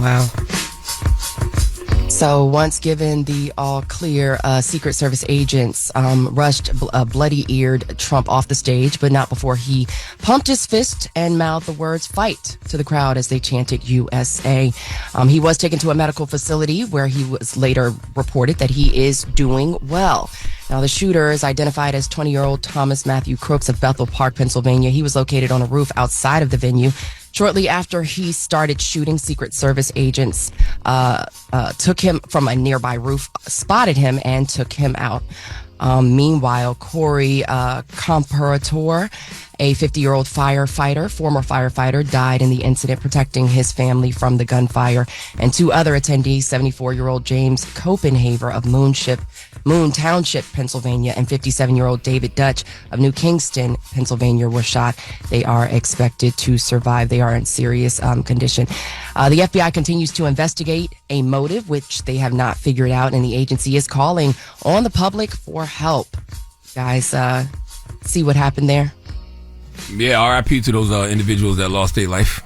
Wow. So once given the all clear, Secret Service agents rushed bloody-eared Trump off the stage, but not before he pumped his fist and mouthed the words "fight" to the crowd as they chanted USA. He was taken to a medical facility where he was later reported that he is doing well. Now, the shooter is identified as 20-year-old Thomas Matthew Crooks of Bethel Park, Pennsylvania. He was located on a roof outside of the venue. Shortly after he started shooting, Secret Service agents took him from a nearby roof, spotted him, and took him out. Meanwhile, Corey Comparator, a 50-year-old former firefighter, died in the incident protecting his family from the gunfire. And two other attendees, 74-year-old James Copenhaver of Moon Township, Pennsylvania, and 57-year-old David Dutch of New Kingston, Pennsylvania, were shot. They are expected to survive. They are in serious condition. The FBI continues to investigate a motive, which they have not figured out, and the agency is calling on the public for help. Guys, see what happened there? Yeah, RIP to those individuals that lost their life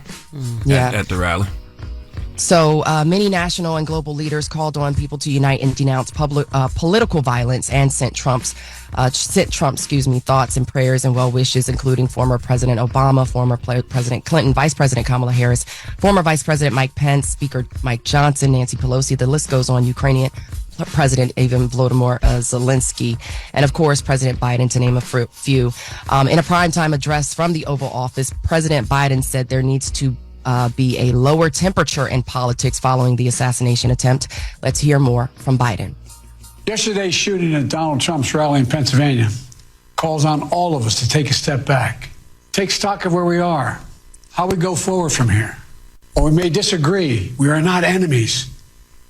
at the rally. So many national and global leaders called on people to unite and denounce political violence and sent Trump, thoughts and prayers and well wishes, including former President Obama, former President Clinton, Vice President Kamala Harris, former Vice President Mike Pence, Speaker Mike Johnson, Nancy Pelosi. The list goes on. Ukrainian President even Volodymyr Zelensky, and of course President Biden, to name a few. In a primetime address from the Oval Office, President Biden said there needs to be a lower temperature in politics following the assassination attempt. Let's hear more from Biden. Yesterday's shooting at Donald Trump's rally in Pennsylvania calls on all of us to take a step back, take stock of where we are, how we go forward from here. While we may disagree, we are not enemies.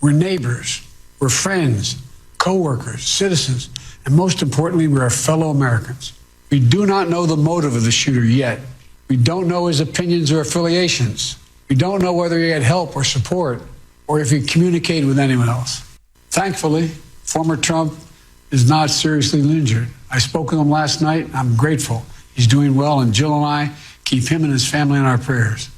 We're neighbors. We're friends, co-workers, citizens, and most importantly, we are fellow Americans. We do not know the motive of the shooter yet. We don't know his opinions or affiliations. We don't know whether he had help or support or if he communicated with anyone else. Thankfully, former Trump is not seriously injured. I spoke with him last night. I'm grateful. He's doing well, and Jill and I keep him and his family in our prayers.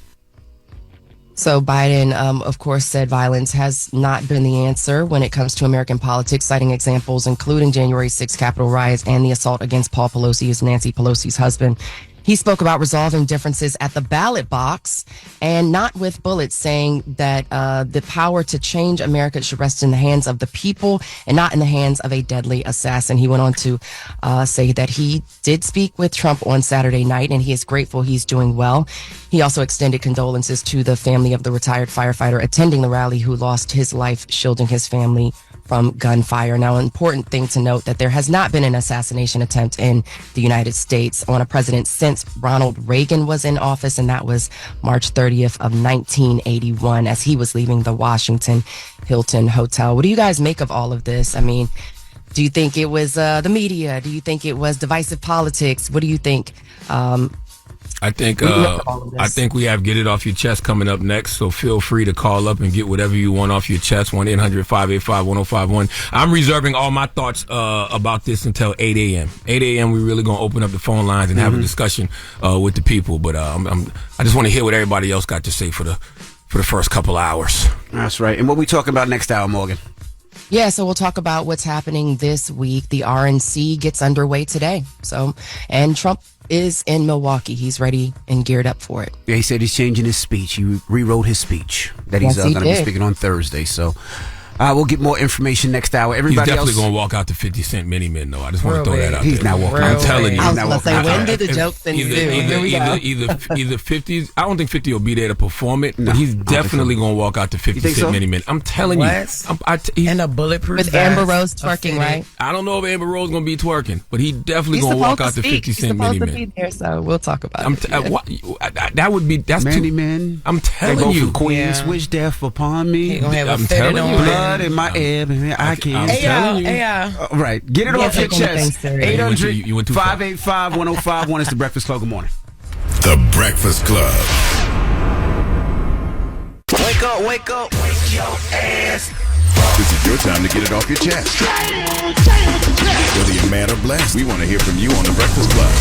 So Biden, of course, said violence has not been the answer when it comes to American politics, citing examples including January 6th Capitol riots and the assault against Paul Pelosi, who's Nancy Pelosi's husband. He spoke about resolving differences at the ballot box and not with bullets, saying that the power to change America should rest in the hands of the people and not in the hands of a deadly assassin. He went on to say that he did speak with Trump on Saturday night and he is grateful he's doing well. He also extended condolences to the family of the retired firefighter attending the rally who lost his life shielding his family from gunfire. Now, an important thing to note that there has not been an assassination attempt in the United States on a president since Ronald Reagan was in office, and that was March 30th of 1981 as he was leaving the Washington Hilton Hotel. What do you guys make of all of this? I mean, do you think it was the media? Do you think it was divisive politics? What do you think? I think we have Get It Off Your Chest coming up next, so feel free to call up and get whatever you want off your chest, 1-800-585-1051. I'm reserving all my thoughts about this until 8 a.m. 8 a.m. we're really going to open up the phone lines and have a discussion with the people, but I just want to hear what everybody else got to say for the first couple hours. That's right. And what we talking about next hour, Morgan? Yeah, so we'll talk about what's happening this week. The RNC gets underway today. And Trump is in Milwaukee. He's ready and geared up for it. Yeah, he said he's changing his speech. He rewrote his speech that he's going to be speaking on Thursday. So we'll get more information next hour. Everybody he's definitely else going to walk out to 50 Cent Mini Men, though. I just want to throw that out he's there. Not walking. I'm telling you. I was going to say, when did the joke thing either 50, I don't think 50 will be there to perform it, but he's definitely going to walk out to 50 Cent Mini Men. I'm telling you. And a bulletproof with Amber Rose twerking, right? I don't know if Amber Rose going to be twerking, but he definitely going to walk out to 50 Cent Mini Men. He's supposed to be there, so we'll talk about it. That's Many men. I'm telling you. Queens wish death upon me. I'm telling you. Blood in my air. I can't. I'm telling you. Right. Get it off your chest. 800-585-1051 is the Breakfast Club. Good morning. The Breakfast Club. Wake up, wake up. Wake your ass. This is your time to get it off your chest. Whether you're mad or blessed, we want to hear from you on The Breakfast Club.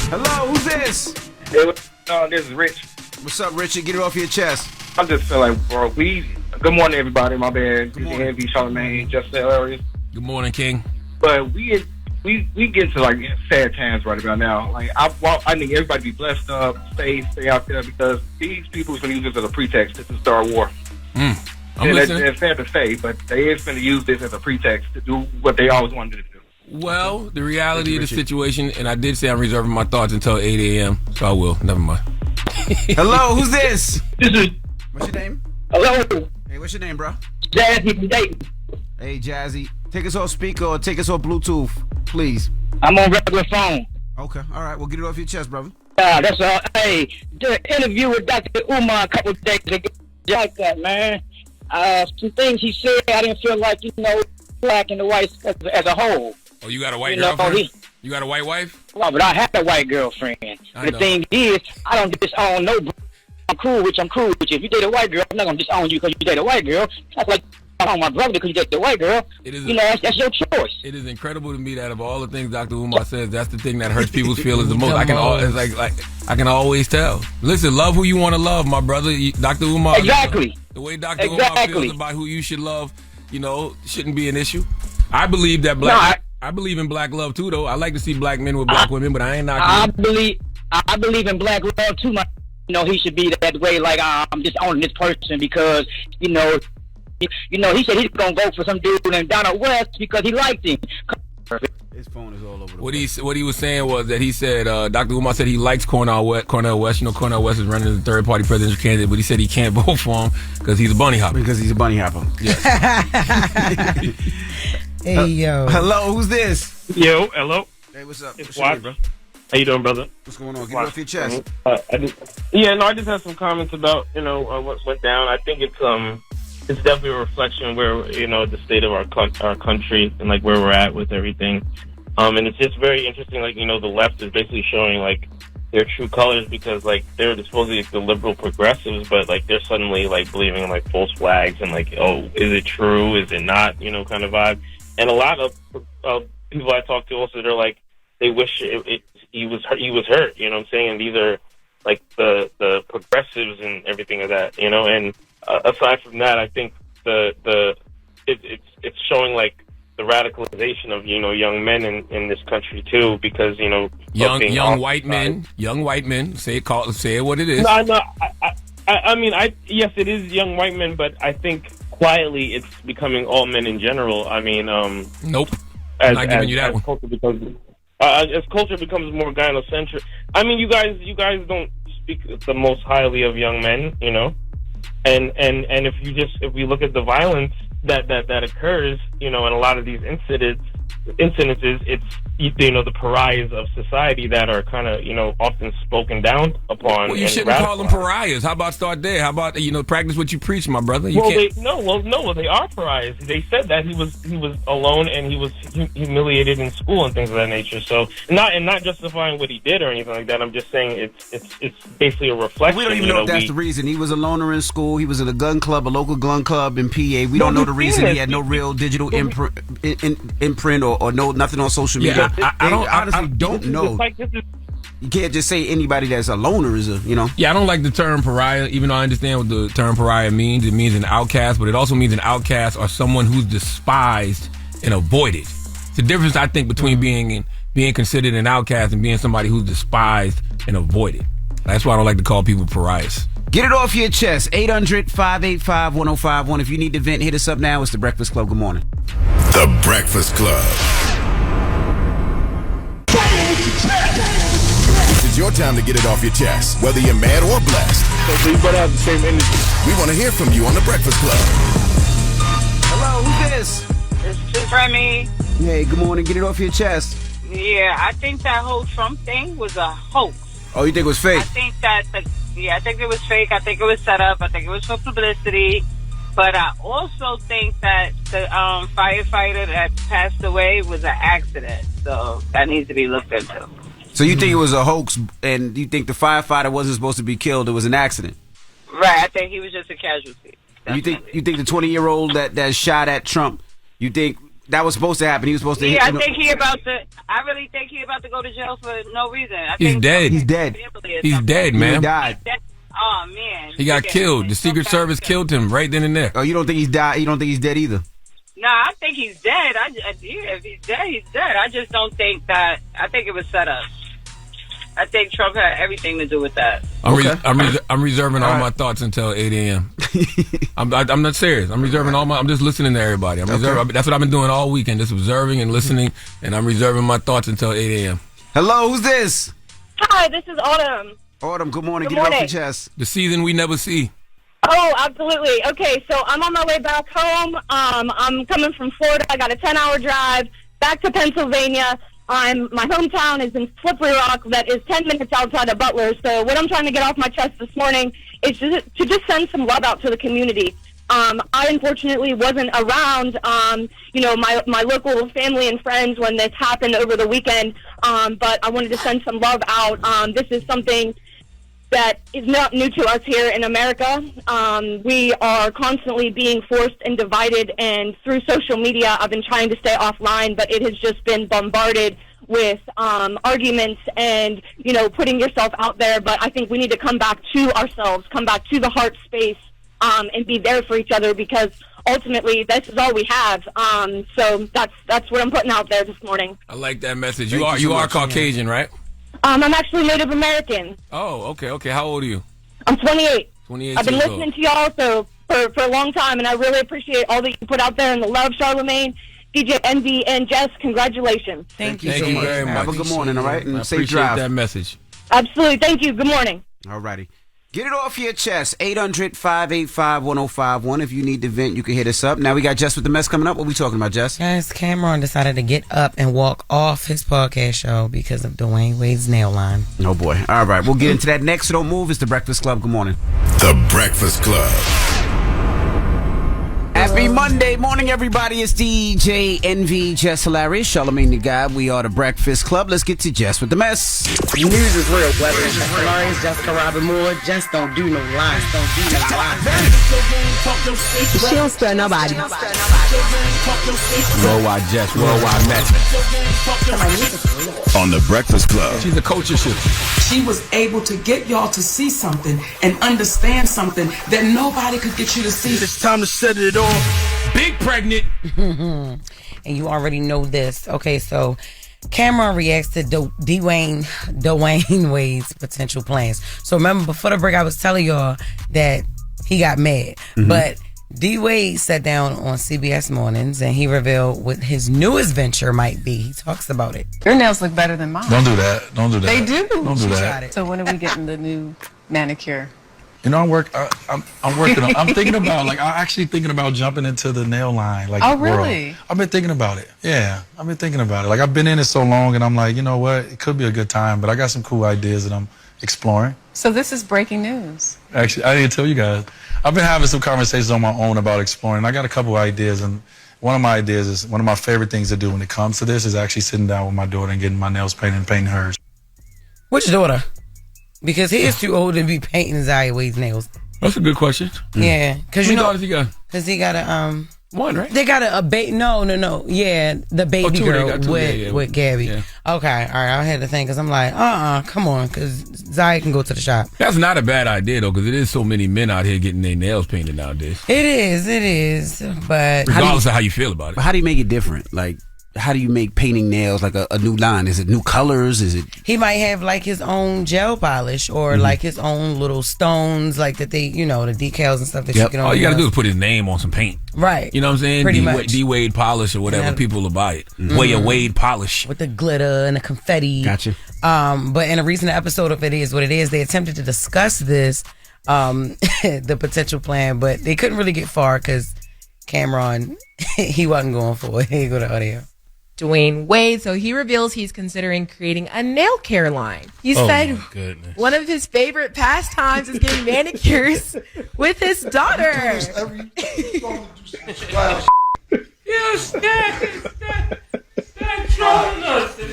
Hello, who's this? This is Rich. What's up, Richard? Get it off your chest. I just feel like, bro, good morning, everybody. My bad. Good morning. Envy, Charlamagne, Jess Hilarious. Good morning, King. But we get to like sad times right about now. Like I need everybody to be blessed up, stay out there, because these people is going to use this as a pretext to start a war. It's sad to say, but they is going to use this as a pretext to do what they always wanted to do. Well, the reality of the situation, and I did say I'm reserving my thoughts until 8 a.m., so I will. Never mind. Hello, who's this? What's your name? Hello. Hey, what's your name, bro? Jazzy from Dayton. Hey, Jazzy. Take us off speaker or take us off Bluetooth, please. I'm on regular phone. Okay, all right. We'll get it off your chest, brother. That's all. Hey, the interview with Dr. Umar a couple of days ago, like that, man. Some things he said, I didn't feel like, black and the white as a whole. Oh, you got a white girlfriend? You got a white wife? Well, but I have a white girlfriend. The thing is, I don't disown no. I'm cool with you. If you date a white girl, I'm not gonna disown you because you date a white girl. That's like I own my brother because you date the white girl. That's your choice. It is incredible to me that of all the things Dr. Umar says, that's the thing that hurts people's feelings the most. I can always tell. Listen, love who you want to love, my brother. Dr. Umar. Exactly. The way Dr. Umar feels about who you should love, shouldn't be an issue. I believe that I believe in black love too, though. I like to see black men with black women, but I ain't knocking. I believe in black love too. He should be that way. Like I'm just owning this person because he said he's gonna go for some dude named Donald West because he liked him. His phone is all over the What he was saying was that he said Dr. Umar said he likes Cornel West. Cornel West is running as a third party presidential candidate, but he said he can't vote for him because he's a bunny hopper. Yes. Hey, yo. Hello, who's this? Yo, hello. Hey, what's up? It's Watt, bro. How you doing, brother? What's going on? Get it off your chest. I just had some comments about what went down. I think it's definitely a reflection of where the state of our country and like where we're at with everything. And it's just very interesting. Like the left is basically showing like their true colors because like they're supposedly the liberal progressives, but like they're suddenly like believing in like false flags and like, oh, is it true? Is it not? Kind of vibe. And a lot of people I talk to also, they're like, they wish he was hurt. You know what I'm saying? And these are like the progressives and everything of that. And aside from that, I think it's showing like the radicalization of young men in this country too, because young white men. Say it what it is. No. I mean, yes, it is young white men, but I think quietly it's becoming all men in general. I mean, nope. I'm not giving you that one. As culture becomes more gynocentric, I mean, you guys don't speak the most highly of young men, and if we look at the violence that occurs, in a lot of these incidences, it's the pariahs of society that are kind of often spoken down upon. Well, you shouldn't call them pariahs. How about start there? How about practice what you preach, my brother? They are pariahs. They said that he was alone and he was humiliated in school and things of that nature. So not justifying what he did or anything like that. I'm just saying it's basically a reflection. We don't even know if that's the reason. He was a loner in school. He was in a local gun club in PA. We don't know the reason. He had no real digital imprint or nothing on social media. I honestly don't know. You can't just say anybody that's a loner is Yeah, I don't like the term pariah, even though I understand what the term pariah means. It means an outcast, but it also means an outcast or someone who's despised and avoided. It's the difference, I think, between being considered an outcast and being somebody who's despised and avoided. That's why I don't like to call people pariahs. Get it off your chest. 800-585-1051. If you need to vent, hit us up now. It's The Breakfast Club. Good morning. The Breakfast Club. It's your time to get it off your chest, whether you're mad or blessed. So you better have the same energy. We want to hear from you on The Breakfast Club. Hello, who's this? It's Remy. Hey, good morning. Get it off your chest. Yeah, I think that whole Trump thing was a hoax. Oh, you think it was fake? I think I think it was fake. I think it was set up. I think it was for publicity. But I also think that the firefighter that passed away was an accident. So that needs to be looked into. So you think it was a hoax, and you think the firefighter wasn't supposed to be killed? It was an accident. Right. I think he was just a casualty. Definitely. You think the 20-year-old that shot at Trump? You think that was supposed to happen? He was supposed to. Yeah, I really think he about to go to jail for no reason. He's dead. He's dead. He's dead, man. He died. Oh man. He got killed. The Secret Service killed him right then and there. Oh, you don't think he's died? You don't think he's dead either? Nah, I think he's dead. If he's dead, he's dead. I just don't think that. I think it was set up. I think Trump had everything to do with that. I'm reserving all my thoughts until 8 a.m. I'm not serious. I'm reserving I'm just listening to everybody. That's what I've been doing all weekend, just observing and listening, and I'm reserving my thoughts until 8 a.m. Hello, who's this? Hi, this is Autumn. Autumn, good morning. Good Get it off morning. your chest. The season we never see. Oh, absolutely. Okay, so I'm on my way back home. I'm coming from Florida. I got a 10-hour drive back to Pennsylvania. My hometown is in Slippery Rock, that is 10 minutes outside of Butler. So what I'm trying to get off my chest this morning is to just send some love out to the community. I unfortunately wasn't around, my local family and friends when this happened over the weekend, but I wanted to send some love out. This is something that is not new to us here in America. We are constantly being forced and divided, and through social media, I've been trying to stay offline, but it has just been bombarded with arguments and, putting yourself out there. But I think we need to come back to ourselves, come back to the heart space, and be there for each other, because ultimately this is all we have. So that's what I'm putting out there this morning. I like that message. You are Caucasian, right? I'm actually Native American. Oh, okay. How old are you? I'm 28. 28. I've been listening to y'all for a long time, and I really appreciate all that you put out there and the love, Charlamagne, DJ Envy, and Jess. Congratulations. Thank you so much. very much. Have a good morning, all right? And I safe appreciate drive. that message. Absolutely. Thank you. Good morning. All righty. Get it off your chest. 800-585-1051. If you need to vent, you can hit us up. Now we got Jess with the Mess coming up. What we talking about, Jess? Guys, Cameron decided to get up and walk off his podcast show because of Dwayne Wade's nail line. Oh, boy. All right. We'll get into that next. So don't move. It's The Breakfast Club. Good morning. The Breakfast Club. Happy Monday morning, everybody. It's DJ Envy, Jess Hilarious, Charlamagne the Guy. We are The Breakfast Club. Let's get to Jess with the Mess. News is real. Whether it's Jess Hilarious, Jessica Robin Moore, Jess don't do no lies. She don't spare nobody. Worldwide Jess, worldwide Mess. On The Breakfast Club. She's a culture shifter. She was able to get y'all to see something and understand something that nobody could get you to see. It's time to set it off. Big pregnant. And you already know this. Okay, so Cameron reacts to Dwayne Wade's potential plans. So remember, before the break, I was telling y'all that he got mad. Mm-hmm. But D. Wade sat down on CBS Mornings and he revealed what his newest venture might be. He talks about it. Your nails look better than mine. Don't do that. Don't do that. They do. Don't do that. So when are we getting the new manicure? You know, I'm working on. I'm thinking about I'm actually thinking about jumping into the nail line. Oh, really? World. I've been thinking about it. Yeah, I've been thinking about it. Like I've been in it so long, and I'm like, you know what? It could be a good time, but I got some cool ideas that I'm exploring. So this is breaking news. Actually, I didn't tell you guys. I've been having some conversations on my own about exploring. I got a couple ideas, and one of my ideas is one of my favorite things to do when it comes to this is actually sitting down with my daughter and getting my nails painted and painting hers. Which daughter? Because he is too old to be painting Zaya Wade's nails. That's a good question. Yeah, because How many daughters he got? Because he got a one, right? They got a baby. No. Yeah, the baby girl with Gabby. Yeah. Okay, all right. I had to think because I'm like, come on, because Zaya can go to the shop. That's not a bad idea though, because it is so many men out here getting their nails painted nowadays. It is. But regardless of how you feel about it, but how do you make it different? Like, how do you make painting nails like a new line? Is it new colors? Is it? He might have like his own gel polish or like his own little stones, like that they, the decals and stuff that you can. All you got to do is put his name on some paint. Right. You know what I'm saying? Pretty much. D Wade polish or whatever. People will buy it. Mm-hmm. Way of Wade polish with the glitter and the confetti. Gotcha. But in a recent episode of It Is What It Is, they attempted to discuss this, the potential plan, but they couldn't really get far because Cameron, he wasn't going for it. He go to audio. Dwayne Wade, so he reveals he's considering creating a nail care line. He said one of his favorite pastimes is getting manicures with his daughter. What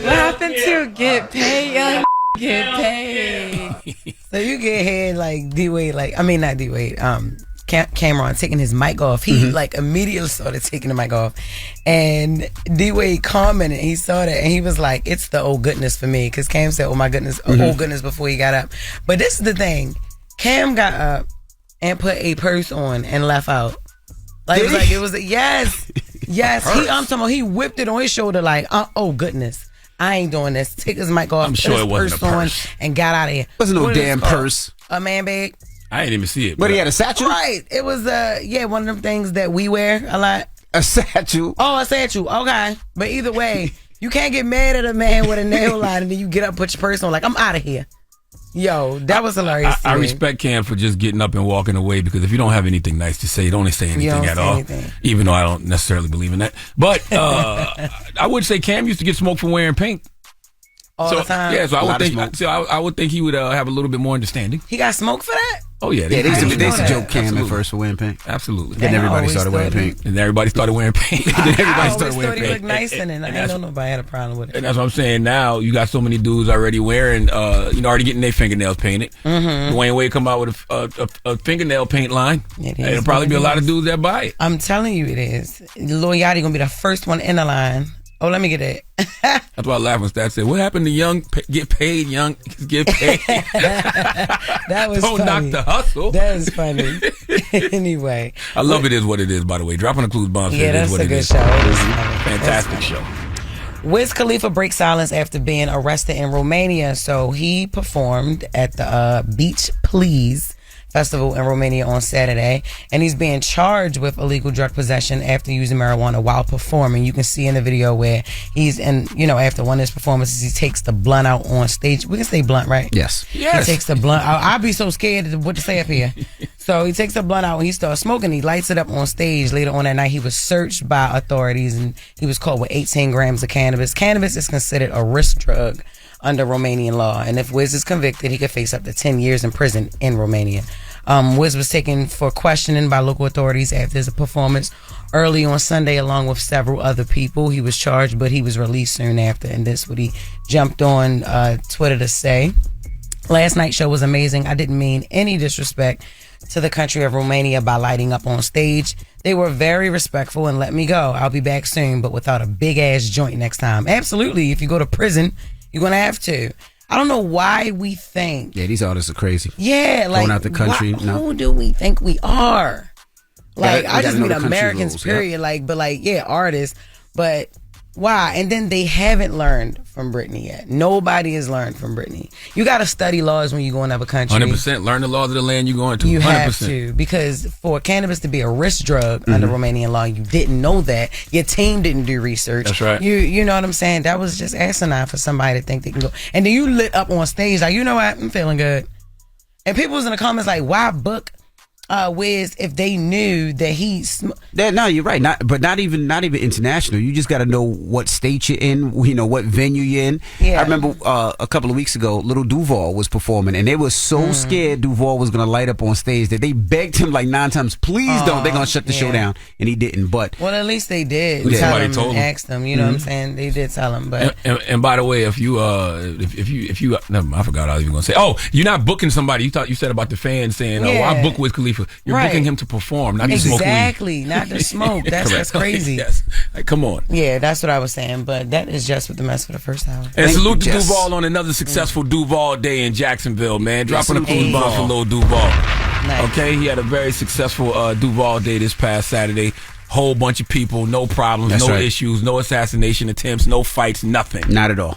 happened to get paid, young get paid? So you get head like D Wade, not D Wade. Cameron taking his mic off. He immediately started taking the mic off, and D Wade commented. He saw that and he was like, "It's the old goodness for me." Because Cam said, "Oh my goodness, old goodness" before he got up. But this is the thing: Cam got up and put a purse on and left out. Like it was yes. I'm talking about he whipped it on his shoulder like, oh goodness. I ain't doing this. Take his mic off. I'm sure it wasn't a purse. On and got out of here. Wasn't no damn purse. A man bag. I didn't even see it. But he had a satchel? Right. It was one of them things that we wear a lot. A satchel. Oh, a satchel. Okay. But either way, you can't get mad at a man with a nail line and then you get up and put your purse on like, I'm out of here. Yo, that was hilarious. I respect Cam for just getting up and walking away, because if you don't have anything nice to say, don't say anything at all. Even though I don't necessarily believe in that. But I would say Cam used to get smoked for wearing pink. All the time. Yeah, so I would think he would have a little bit more understanding. He got smoked for that? Oh yeah, they used to joke Cam at first for wearing pink. Absolutely. Then everybody started wearing pink. And everybody started wearing pink. I always thought he looked nice in it. I didn't know nobody had a problem with it. And that's what I'm saying. Now you got so many dudes already wearing, already getting their fingernails painted. Mm-hmm. Dwayne Wade come out with a fingernail paint line. There'll probably be a lot of dudes that buy it. I'm telling you, it is. Lil Yachty gonna be the first one in the line. Oh, let me get it. That's why I laughed when Stat said, "What happened to young get paid? Young get paid." That was Don't funny. knock the hustle. That is funny. Anyway, I love It Is What It Is. By the way, dropping the clues bombs. Yeah, that's a good show. Fantastic show. Wiz Khalifa breaks silence after being arrested in Romania. So he performed at the Beach Please Festival in Romania on Saturday, and he's being charged with illegal drug possession after using marijuana while performing. You can see in the video where he's after one of his performances, he takes the blunt out on stage. We can say blunt, right? Yes. He takes the blunt out. I'd be so scared of what to say up here. So he takes the blunt out and he starts smoking. He lights it up on stage. Later on that night, he was searched by authorities and he was caught with 18 grams of cannabis. Cannabis is considered a risk drug under Romanian law, and if Wiz is convicted, he could face up to 10 years in prison in Romania. Wiz was taken for questioning by local authorities after his performance early on Sunday, along with several other people. He was charged, but he was released soon after, and this is what he jumped on Twitter to say. Last night's show was amazing. I didn't mean any disrespect to the country of Romania by lighting up on stage. They were very respectful and let me go. I'll be back soon, but without a big ass joint next time. Absolutely. If you go to prison, you're going to have to. I don't know why we think. Yeah, these artists are crazy. Yeah, like. Going out the country. Who do we think we are? Like, I just mean Americans, rules, period. Yeah. Artists. But why? And then they haven't learned from Britney yet. Nobody has learned from Britney. You got to study laws when you go in another country. 100%. Learn the laws of the land you're going to. You 100%. have to, because for cannabis to be a risk drug under Romanian law, you didn't know that. Your team didn't do research. That's right. You know what I'm saying? That was just asinine for somebody to think they can go. And then you lit up on stage like, you know what? I'm feeling good. And people was in the comments like, why book Wiz if they knew that he's no, you're right. Not even international. You just got to know what state you're in. You know what venue you're in. Yeah. I remember a couple of weeks ago, Little Duval was performing, and they were so scared Duval was going to light up on stage that they begged him like 9 times, please don't. They're going to shut the show down, and he didn't. But at least they did. Yeah. Tell him told and him. asked him. You know what I'm saying? They did tell him. But and by the way, if you never mind, I forgot what I was even going to say. Oh, you're not booking somebody. You said about the fans saying, "Oh, I book Wiz Khalifa." You're booking him to perform, not to smoke weed. Exactly, not to smoke. That's crazy. Yes, like, come on. Yeah, that's what I was saying. But that is Just With The Mess for the first hour. And salute to Duval on another successful Duval day in Jacksonville, man. Dropping the clues bomb for Lil Duval. Nice. Okay, he had a very successful Duval day this past Saturday. Whole bunch of people, no problems, no issues, no assassination attempts, no fights, nothing. Not at all.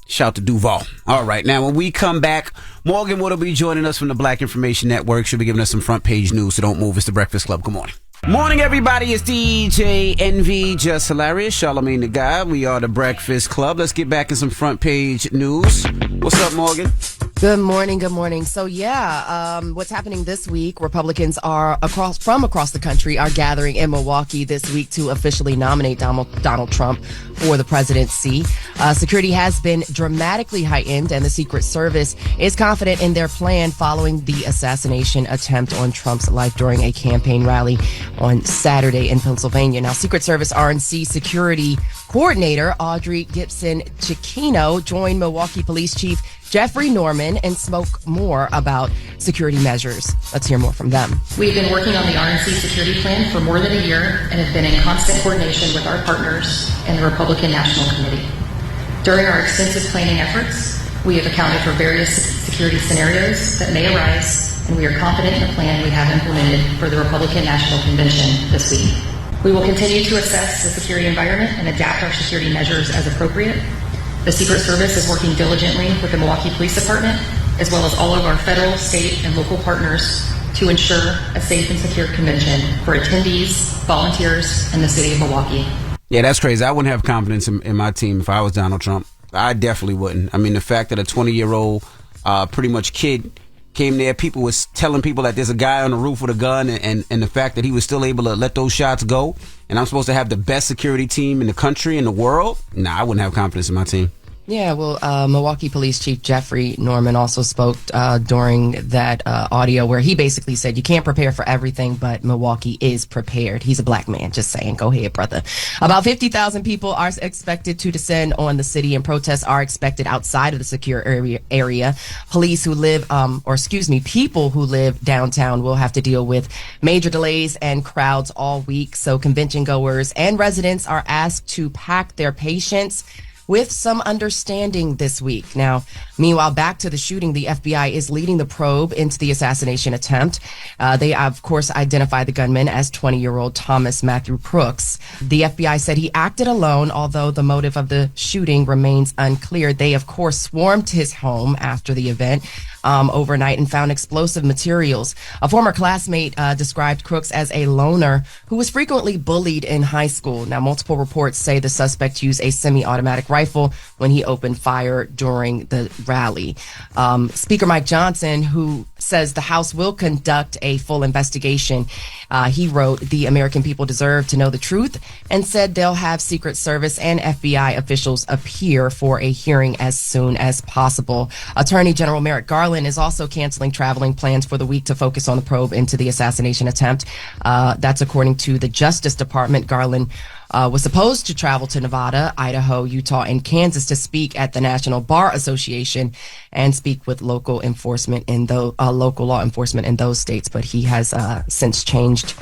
Shout to Duval. All right, now when we come back, Morgan will be joining us from the Black Information Network. She'll be giving us some front page news, so don't move. It's the Breakfast Club. Good morning. Morning, everybody. It's DJ NV, Jess Hilarious, Charlamagne the Guy. We are the Breakfast Club. Let's get back in some front page news. What's up, Morgan? Good morning. So what's happening this week? Republicans are across the country are gathering in Milwaukee this week to officially nominate Donald Trump for the presidency. Security has been dramatically heightened, and the Secret Service is confident in their plan following the assassination attempt on Trump's life during a campaign rally on Saturday in Pennsylvania. Now, Secret Service RNC security coordinator Audrey Gibson Cicchino joined Milwaukee Police Chief Jeffrey Norman and spoke more about security measures. Let's hear more from them. We've been working on the RNC security plan for more than a year and have been in constant coordination with our partners and the Republican National Committee. During our extensive planning efforts, we have accounted for various security scenarios that may arise, and we are confident in the plan we have implemented for the Republican National Convention this week. We will continue to assess the security environment and adapt our security measures as appropriate. The Secret Service is working diligently with the Milwaukee Police Department, as well as all of our federal, state, and local partners to ensure a safe and secure convention for attendees, volunteers, and the city of Milwaukee. Yeah, that's crazy. I wouldn't have confidence in my team if I was Donald Trump. I definitely wouldn't. I mean, the fact that a 20-year-old pretty much kid came there, people was telling people that there's a guy on the roof with a gun, and the fact that he was still able to let those shots go, and I'm supposed to have the best security team in the country, in the world? Nah, I wouldn't have confidence in my team. Yeah, well, Milwaukee Police Chief Jeffrey Norman also spoke during that audio where he basically said you can't prepare for everything, but Milwaukee is prepared. He's a black man, just saying. Go ahead, brother. About 50,000 people are expected to descend on the city, and protests are expected outside of the secure area. Police who live, people who live downtown will have to deal with major delays and crowds all week. So convention goers and residents are asked to pack their patience with some understanding this week. Now, meanwhile, back to the shooting, the FBI is leading the probe into the assassination attempt. They, of course, identified the gunman as 20-year-old Thomas Matthew Crooks. The FBI said he acted alone, although the motive of the shooting remains unclear. They, of course, swarmed his home after the event overnight and found explosive materials. A former classmate described Crooks as a loner who was frequently bullied in high school. Now, multiple reports say the suspect used a semi-automatic rifle when he opened fire during the rally. Speaker Mike Johnson, who says the House will conduct a full investigation, he wrote, "The American people deserve to know the truth," and said they'll have Secret Service and FBI officials appear for a hearing as soon as possible. Attorney General Merrick Garland is also canceling traveling plans for the week to focus on the probe into the assassination attempt. That's according to the Justice Department. Garland was supposed to travel to Nevada, Idaho, Utah, and Kansas to speak at the National Bar Association and speak with local enforcement in local law enforcement in those states, but he has since changed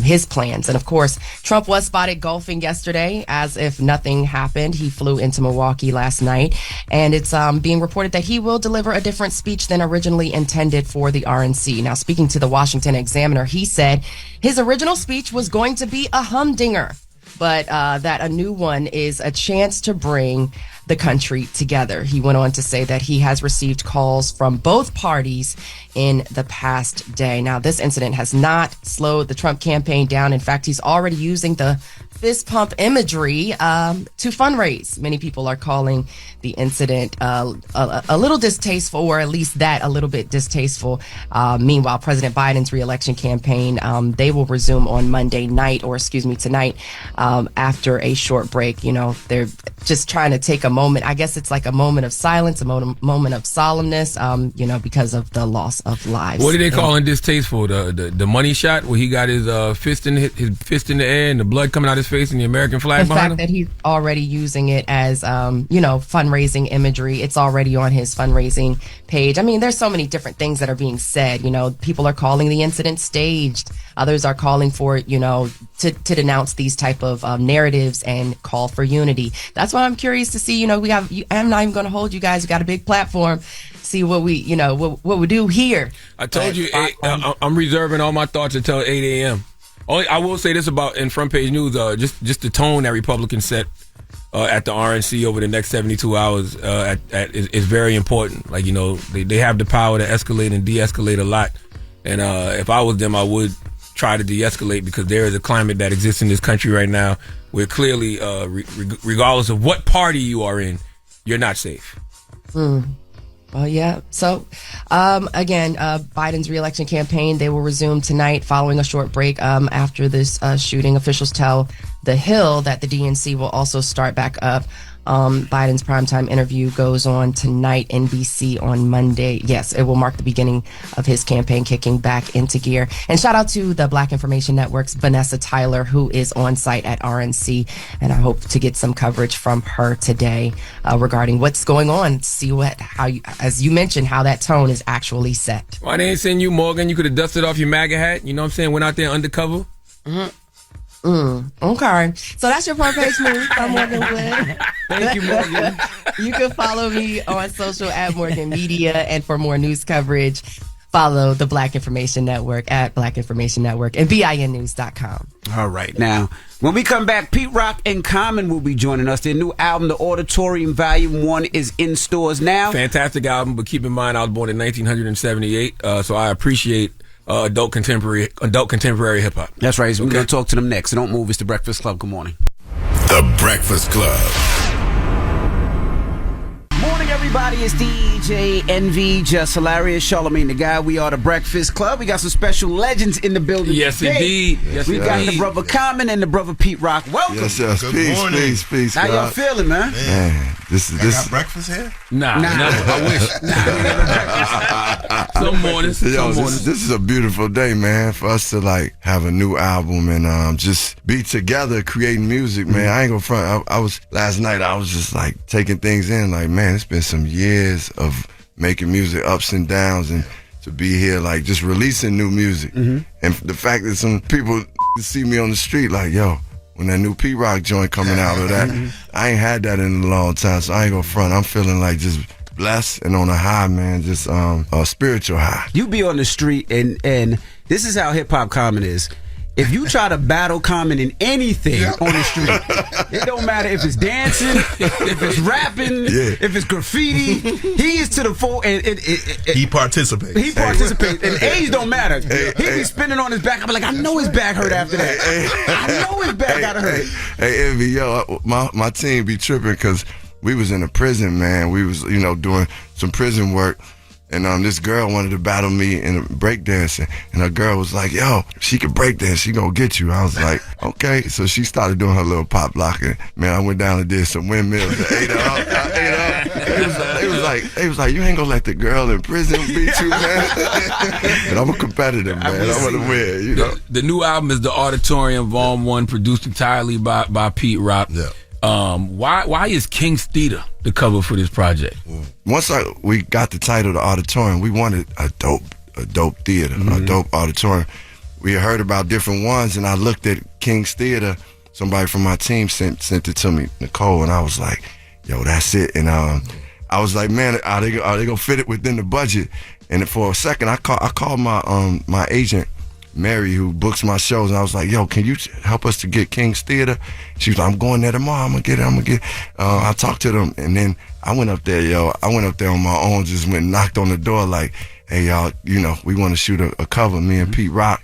his plans. And of course, Trump was spotted golfing yesterday as if nothing happened. He flew into Milwaukee last night, and it's being reported that he will deliver a different speech than originally intended for the RNC. Now, speaking to the Washington Examiner, he said his original speech was going to be a humdinger, but that a new one is a chance to bring the country together. He went on to say that he has received calls from both parties in the past day. Now, this incident has not slowed the Trump campaign down. In fact, he's already using the fist pump imagery to fundraise. Many people are calling the incident a little distasteful, or at least that a little bit distasteful. Meanwhile, President Biden's reelection campaign, they will resume on Monday night, or tonight, after a short break. You know, they're just trying to take a moment. I guess it's like a moment of silence, a moment of solemnness, because of the loss of lives. What are they calling distasteful? The money shot where he got his fist in the air and the blood coming out his face and the American flag behind him? The fact that he's already using it as, fundraising imagery. It's already on his fundraising page. I mean, there's so many different things that are being said. People are calling the incident staged. Others are calling for, to denounce these type of narratives and call for unity. That's why I'm curious to see, I'm not even going to hold you guys. We got a big platform. See what we, what we do here. I told you, I'm reserving all my thoughts until 8 a.m. I will say this about in front page news, just the tone that Republicans set at the RNC over the next 72 hours is very important. Like, they have the power to escalate and de-escalate a lot. And if I was them, I would try to de-escalate, because there is a climate that exists in this country right now where clearly, regardless of what party you are in, you're not safe. Well, yeah. So, again, Biden's reelection campaign, they will resume tonight following a short break after this shooting. Officials tell The Hill that the DNC will also start back up. Biden's primetime interview goes on tonight, NBC on Monday. Yes, it will mark the beginning of his campaign kicking back into gear. And shout out to the Black Information Network's Vanessa Tyler, who is on site at RNC. And I hope to get some coverage from her today regarding what's going on. See as you mentioned, how that tone is actually set. Why they ain't send you, Morgan? You could have dusted off your MAGA hat. You know what I'm saying? Went out there undercover. Mm-hmm. Okay. So that's your front page news. I'm Morgan Wood. Thank you, Morgan. You can follow me on social at Morgan Media. And for more news coverage, follow the Black Information Network at Black Information Network and BINnews.com. All right. Now, when we come back, Pete Rock and Common will be joining us. Their new album, The Auditorium Volume 1, is in stores now. Fantastic album, but keep in mind I was born in 1978, so I appreciate adult contemporary hip hop. That's right. So we're going to talk to them next. So don't move. It's The Breakfast Club. Good morning. The Breakfast Club. Morning, everybody. It's DJ NV, Jess Hilarious, Charlamagne the Guy. We are The Breakfast Club. We got some special legends in the building. Yes, today. indeed. Yes, we got the brother Common and the brother Pete Rock. Welcome. Yes, yes. Peace. How y'all feeling, man? Man, this got breakfast here? Nah. I wish. Some mornings. This is a beautiful day, man, for us to like have a new album and just be together creating music, man. I ain't gonna front. Last night I was just like taking things in, like, man, it's been some years of making music, ups and downs, and to be here like just releasing new music. And the fact that some people see me on the street like, yo, when that new Pete Rock joint coming out or that, I ain't had that in a long time, so I ain't gonna front. I'm feeling like just blessed and on a high, man, just a spiritual high. You be on the street and this is how hip hop Common is. If you try to battle Common in anything on the street, it don't matter if it's dancing, if it's rapping, if it's graffiti, he is to the full and he participates. He participates. And age don't matter. He be spinning on his back. I'm like, I know his back hurt after that. I know his back got hurt. Hey, Envy, yo, my team be tripping because we was in a prison, man. We was, doing some prison work. And this girl wanted to battle me in breakdancing. And a girl was like, yo, she can breakdance. She gonna get you. I was like, okay. So she started doing her little pop locking. Man, I went down and did some windmills. I ate up. They was like, you ain't gonna let the girl in prison beat you, man. And I'm a competitor, man. I want to win, The new album is The Auditorium Volume 1, produced entirely by Pete Rock. Yeah. Why is King's Theater the cover for this project? Once we got the title, The Auditorium, we wanted a dope theater, a dope auditorium. We had heard about different ones, and I looked at King's Theater. Somebody from my team sent it to me, Nicole, and I was like, yo, that's it. And I was like, man, are they gonna fit it within the budget? And for a second, I called my agent, Mary, who books my shows, and I was like, yo, can you help us to get King's Theater? She was like, I'm going there tomorrow. I'm gonna get it. I talked to them, and then I went up there, on my own, just went and knocked on the door like, hey, y'all, we want to shoot a cover, me and Pete Rock.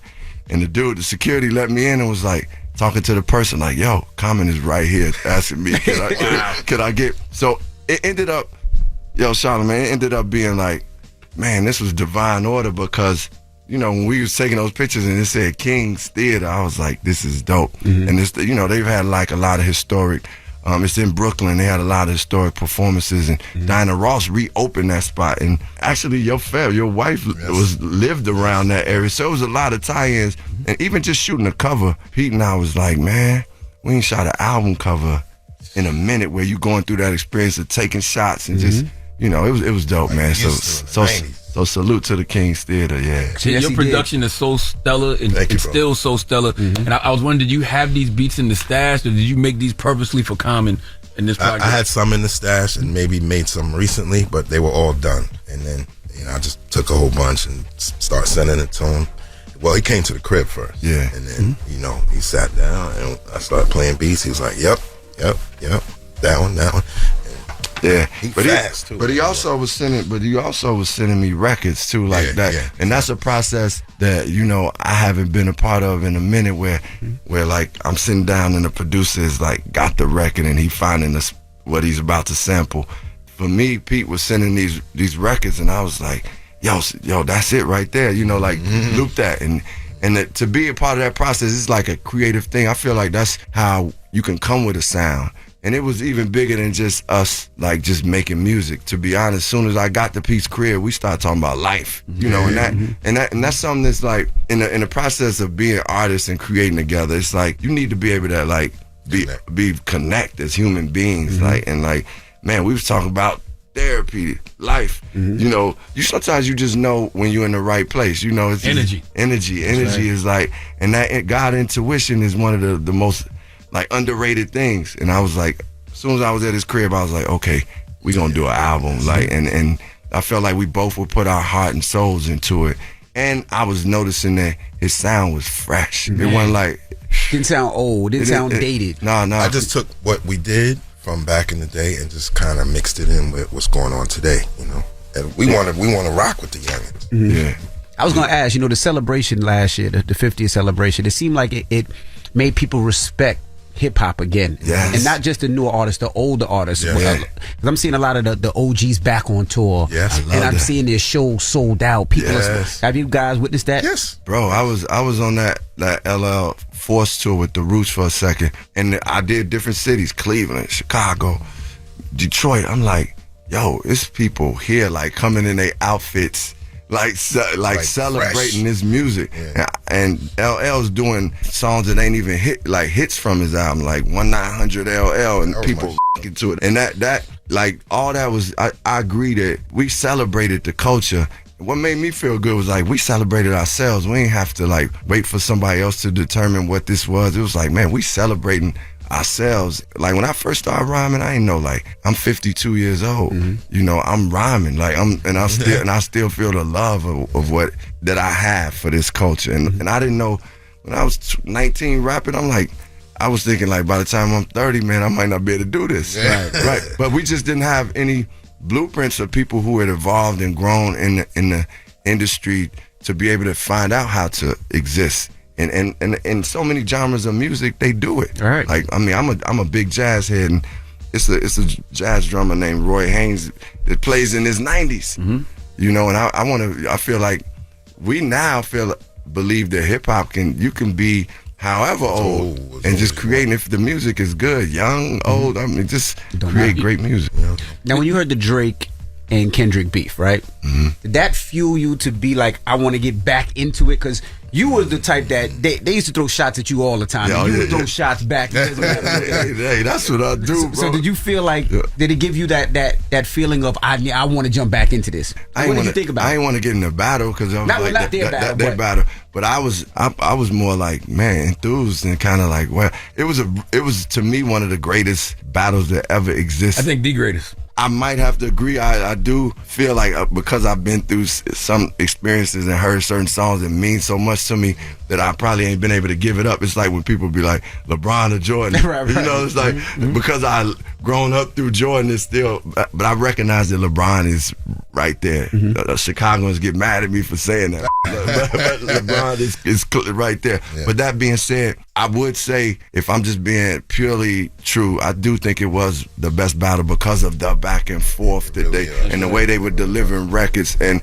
And the security let me in and was like, talking to the person like, yo, Common is right here asking me, could I get, so it ended up, Charlamagne, it ended up being like, man, this was divine order because, when we was taking those pictures and it said King's Theater, I was like, this is dope. And it's, they've had like a lot of historic, it's in Brooklyn, they had a lot of historic performances, and Diana Ross reopened that spot. And actually your wife lived around that area, so it was a lot of tie-ins. And even just shooting a cover, Pete and I was like, man, we ain't shot an album cover in a minute where you going through that experience of taking shots and just, it was dope, man. So salute to the King's Theater, yeah. Your production is so stellar, and it's still so stellar. And I was wondering, did you have these beats in the stash, or did you make these purposely for Common in this project? I had some in the stash and maybe made some recently, but they were all done. And then I just took a whole bunch and started sending it to him. Well, he came to the crib first. Yeah. And then, he sat down and I started playing beats. He was like, yep, that one. Yeah, But he also was sending me records too, like that. Yeah. And that's a process that I haven't been a part of in a minute, where like I'm sitting down and the producer is like got the record and he finding what he's about to sample. For me, Pete was sending these records and I was like, yo, that's it right there. Loop that and to be a part of that process is like a creative thing. I feel like that's how you can come with a sound. And it was even bigger than just us, like just making music. To be honest, as soon as I got to Pete's crib, we started talking about life, and that's something that's like in the process of being artists and creating together. It's like you need to be able to like be connect as human beings, man. We was talking about therapy, life. You know, sometimes you just know when you're in the right place. You know, it's energy. Energy is like, and that God intuition is one of the most like underrated things. And I was like, as soon as I was at his crib, I was like, okay, we gonna do an album. Like, and I felt like we both would put our heart and souls into it. And I was noticing that his sound was fresh. It wasn't like, didn't sound old, didn't sound dated. No. I just took what we did from back in the day and just kind of mixed it in with what's going on today, you know. And we want to rock with the youngins. Yeah. I was going to ask, you know, the celebration last year, the 50th celebration, it seemed like it made people respect hip hop again. Yes. And not just the newer artists, the older artists. Because I'm seeing a lot of the OGs back on tour. Yes, and I'm seeing their shows sold out. People have you guys witnessed that? Yes. Bro, I was on that LL Force tour with the Roots for a second, and I did different cities, Cleveland, Chicago, Detroit. I'm like, yo, it's people here like coming in their outfits, like celebrating this music. And LL's doing songs that ain't even hits from his album, like 1-900-LL, and people to it. And that like all that was, I agree that we celebrated the culture. What made me feel good was like we celebrated ourselves. We ain't have to like wait for somebody else to determine what this was. It was like, man, we celebrating ourselves. Like when I first started rhyming, I ain't know, like I'm 52 years old. You know, I'm rhyming like I still feel the love of what that I have for this culture. And I didn't know when I was 19 rapping. I'm like, I was thinking like by the time I'm 30, man, I might not be able to do this. Right. But we just didn't have any blueprints of people who had evolved and grown in the industry to be able to find out how to exist. And in so many genres of music, they do it. Right. Like, I mean, I'm a big jazz head, and it's a jazz drummer named Roy Haynes that plays in his 90s. You know, and I feel like we now believe that hip hop you can be however old and just creating, if the music is good, young, old, I mean, just create great music. Now, when you heard the Drake and Kendrick beef, right? Did that fuel you to be like, I want to get back into it? Because you was the type that they used to throw shots at you all the time. And you would throw shots back. Hey, that's what I do, bro. So did you feel like, did it give you that feeling of, I want to jump back into this? What did you think about it? I didn't want to get in a battle because I was not their battle. But I was more like, man, enthused and kind of like, well, it was to me one of the greatest battles that ever existed. I think the greatest. I might have to agree. I do feel like because I've been through some experiences and heard certain songs that mean so much to me that I probably ain't been able to give it up. It's like when people be like LeBron or Jordan. Right. You know, it's like because I grown up through Jordan, it's still. But I recognize that LeBron is right there. Chicagoans get mad at me for saying that. But LeBron is right there. Yeah. But that being said, I would say, if I'm just being purely true, I do think it was the best battle because of the back and forth that and the way they were delivering records and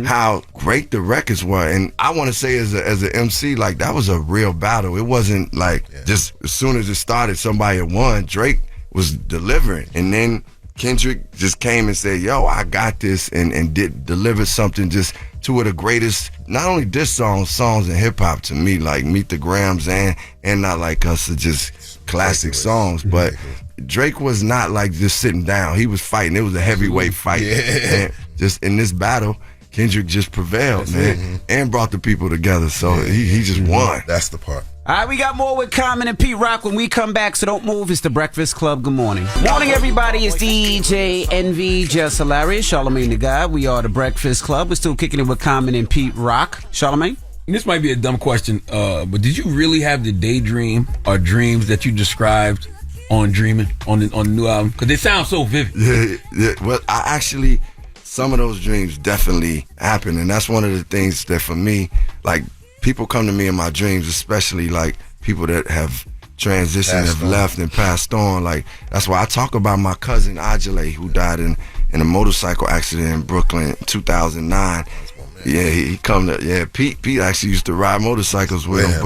how great the records were. And I want to say as an MC, like that was a real battle. It wasn't like just as soon as it started, somebody had won. Drake was delivering, and then Kendrick just came and said, yo, I got this, and delivered something, just two of the greatest, not only diss songs in hip hop to me, like Meet the Grams and Not Like Us are just classic songs. But Drake was not like just sitting down. He was fighting. It was a heavyweight fight. And just in this battle, Kendrick just prevailed, man, and brought the people together. So he just won. That's the part. All right, we got more with Common and Pete Rock when we come back, so don't move. It's the Breakfast Club. Good morning. Morning, everybody. It's DJ Envy, Jess Hilarious, Charlamagne the God. We are the Breakfast Club. We're still kicking it with Common and Pete Rock. Charlamagne? This might be a dumb question, but did you really have the daydream or dreams that you described on Dreaming, on the new album? Because they sound so vivid. Yeah. Well, I actually, some of those dreams definitely happened, and that's one of the things that for me, like, people come to me in my dreams, especially like people that have transitioned, have left and passed on. Like, that's why I talk about my cousin Ajale, who died in a motorcycle accident in Brooklyn in 2009. Yeah, he come to, Pete actually used to ride motorcycles with him,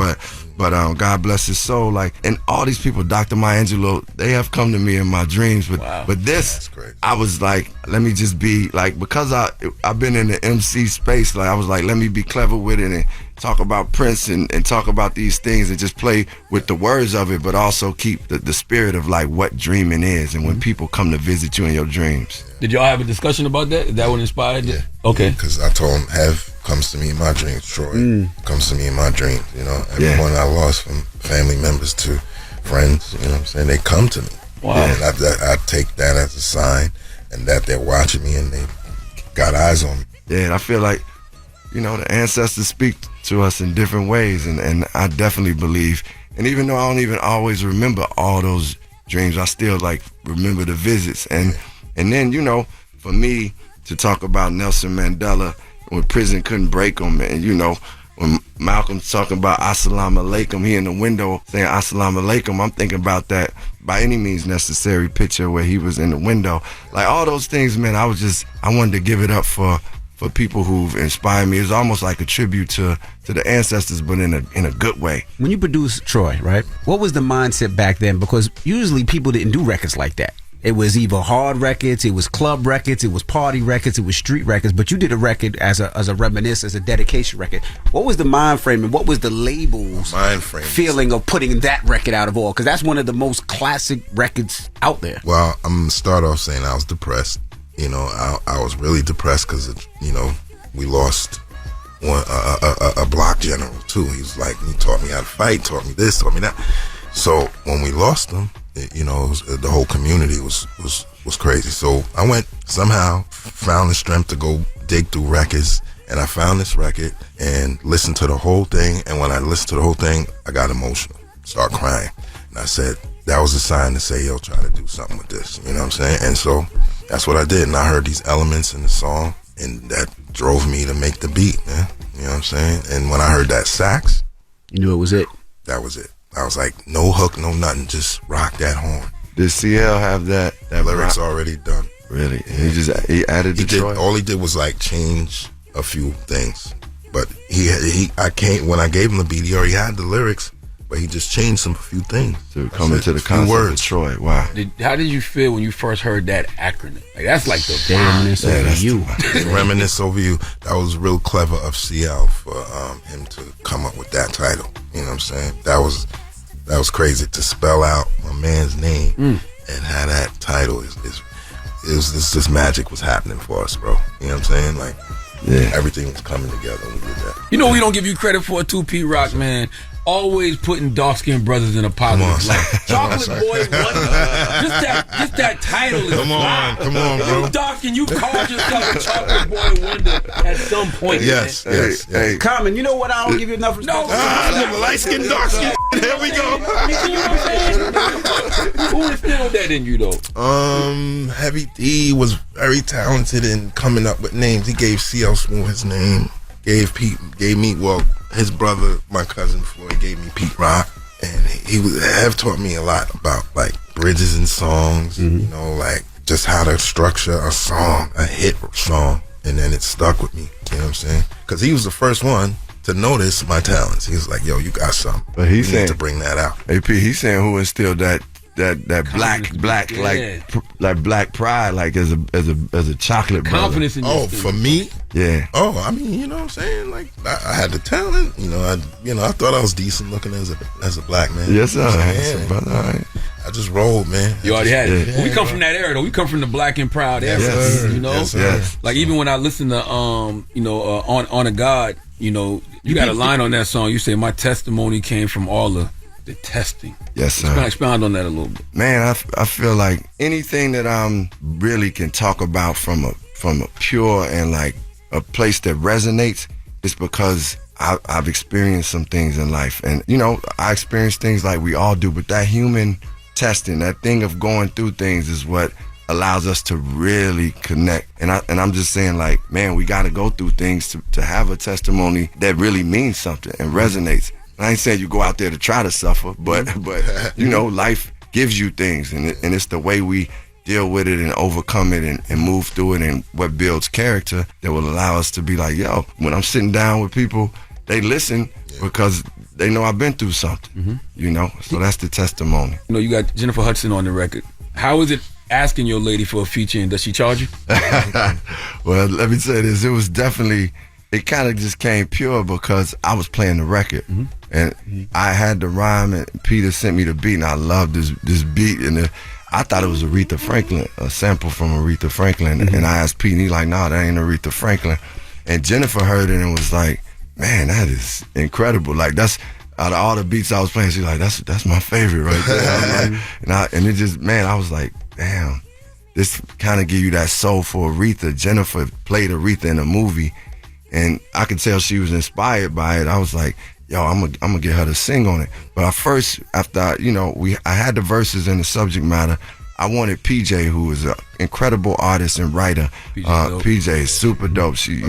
but God bless his soul. Like, and all these people, Dr. Maya Angelou, they have come to me in my dreams. But this, I was like, let me just be like, because I've been in the MC space, like I was like, let me be clever with it and talk about Prince and talk about these things and just play with the words of it, but also keep the spirit of like what dreaming is and when people come to visit you in your dreams. Did y'all have a discussion about that? Is that what inspired it? Okay. Because I told him, Hev comes to me in my dreams. Troy comes to me in my dreams. You know, everyone I lost, from family members to friends, you know what I'm saying, they come to me. Wow. And I take that as a sign, and that they're watching me and they got eyes on me. Yeah, and I feel like, you know, the ancestors speak to us in different ways, and I definitely believe, and even though I don't even always remember all those dreams, I still like remember the visits. And then, you know, for me to talk about Nelson Mandela when prison couldn't break him, and you know, when Malcolm's talking about Assalamu alaikum, he in the window saying Assalamu alaikum, I'm thinking about that By Any Means Necessary picture where he was in the window. Like all those things, man, I wanted to give it up for people who've inspired me. It's almost like a tribute to the ancestors, but in a good way. When you produced Troy, right, what was the mindset back then? Because usually people didn't do records like that. It was either hard records, it was club records, it was party records, it was street records, but you did a record as a reminisce, as a dedication record. What was the mind frame and what was the label's feeling of putting that record out of all? Because that's one of the most classic records out there. Well, I'm going to start off saying I was depressed. You know, I was really depressed because, you know, we lost a block general too. He was like, he taught me how to fight, taught me this, taught me that. So when we lost him, you know, the whole community was crazy. So I went, somehow found the strength to go dig through records, and I found this record and listened to the whole thing. And when I listened to the whole thing, I got emotional, started crying. And I said, that was a sign to say, yo, try to do something with this. You know what I'm saying? And so that's what I did. And I heard these elements in the song, and that drove me to make the beat, man. You know what I'm saying? And when I heard that sax, you knew it was it. That was it. I was like, no hook, no nothing, just rock that horn. Did CL have that lyrics rock? Already done? Really? Yeah. He added Detroit? All he did was like change a few things. But when I gave him the beat, he already had the lyrics, but he just changed a few things. To come into the concept of Troy. Wow. How did you feel when you first heard that acronym? Like, that's like the reminisce over you. Reminisce over you. That was real clever of CL for him to come up with that title. You know what I'm saying? That was crazy to spell out my man's name and have that title. It was this magic was happening for us, bro. You know what I'm saying? Like, everything was coming together when we did that. You know, we don't give you credit for a 2P Rock, man. Always putting dark-skinned brothers in a positive light. Chocolate Boy Wonder. Just that title is Come on, bro. You dark-skinned, you called yourself a Chocolate Boy Wonder at some point. Yes. Hey, Common, you know what? I don't give you enough respect. Light-skinned, dark-skinned. Here we go. You know what I'm saying? Who instilled that in you, though? Heavy D was very talented in coming up with names. He gave CL Smooth his name. Gave me, his brother, my cousin Floyd, gave me Pete Rock, and Hev taught me a lot about like bridges and songs, you know, like just how to structure a song, a hit song, and then it stuck with me. You know what I'm saying? Because he was the first one to notice my talents. He was like, "Yo, you got something." But he need to bring that out. AP, he's saying who instilled that black like black pride, like as a chocolate confidence brother. in for me. Yeah. Oh, I mean, you know what I'm saying? Like, I had the talent. You know, I thought I was decent looking as a black man. Yes, sir. Yeah, brother. All right. I just rolled, man. You already had it. Well, we come from that era, though. We come from the black and proud era. Yes, you know, like even when I listen to On a God, you know, you got a line on that song. You say, "My testimony came from all the testing." Yes, sir. Expound on that a little bit. Man, I feel like anything that I really can talk about from a pure and like a place that resonates is because I've experienced some things in life. And, you know, I experience things like we all do, but that human testing, that thing of going through things is what allows us to really connect. And I'm just saying, like, man, we got to go through things to have a testimony that really means something and resonates. I ain't saying you go out there to try to suffer, but you know, life gives you things, and it's the way we deal with it and overcome it and move through it, and what builds character that will allow us to be like, yo, when I'm sitting down with people, they listen because they know I've been through something, you know? So that's the testimony. You know, you got Jennifer Hudson on the record. How is it asking your lady for a feature, and does she charge you? Well, let me say this. It was definitely it kind of just came pure because I was playing the record. And I had the rhyme, and Peter sent me the beat, and I loved this beat. And I thought it was Aretha Franklin, a sample from Aretha Franklin. And I asked Pete, and he's like, "No, that ain't Aretha Franklin." And Jennifer heard it and was like, "Man, that is incredible. Like, that's out of all the beats I was playing, she's like, that's my favorite right there." Like, and it just, man, I was like, damn, this kind of give you that soul for Aretha. Jennifer played Aretha in a movie, and I could tell she was inspired by it. I was like, yo, I'm gonna get her to sing on it. But after I had the verses and the subject matter, I wanted PJ, who is an incredible artist and writer. PJ is super dope. She,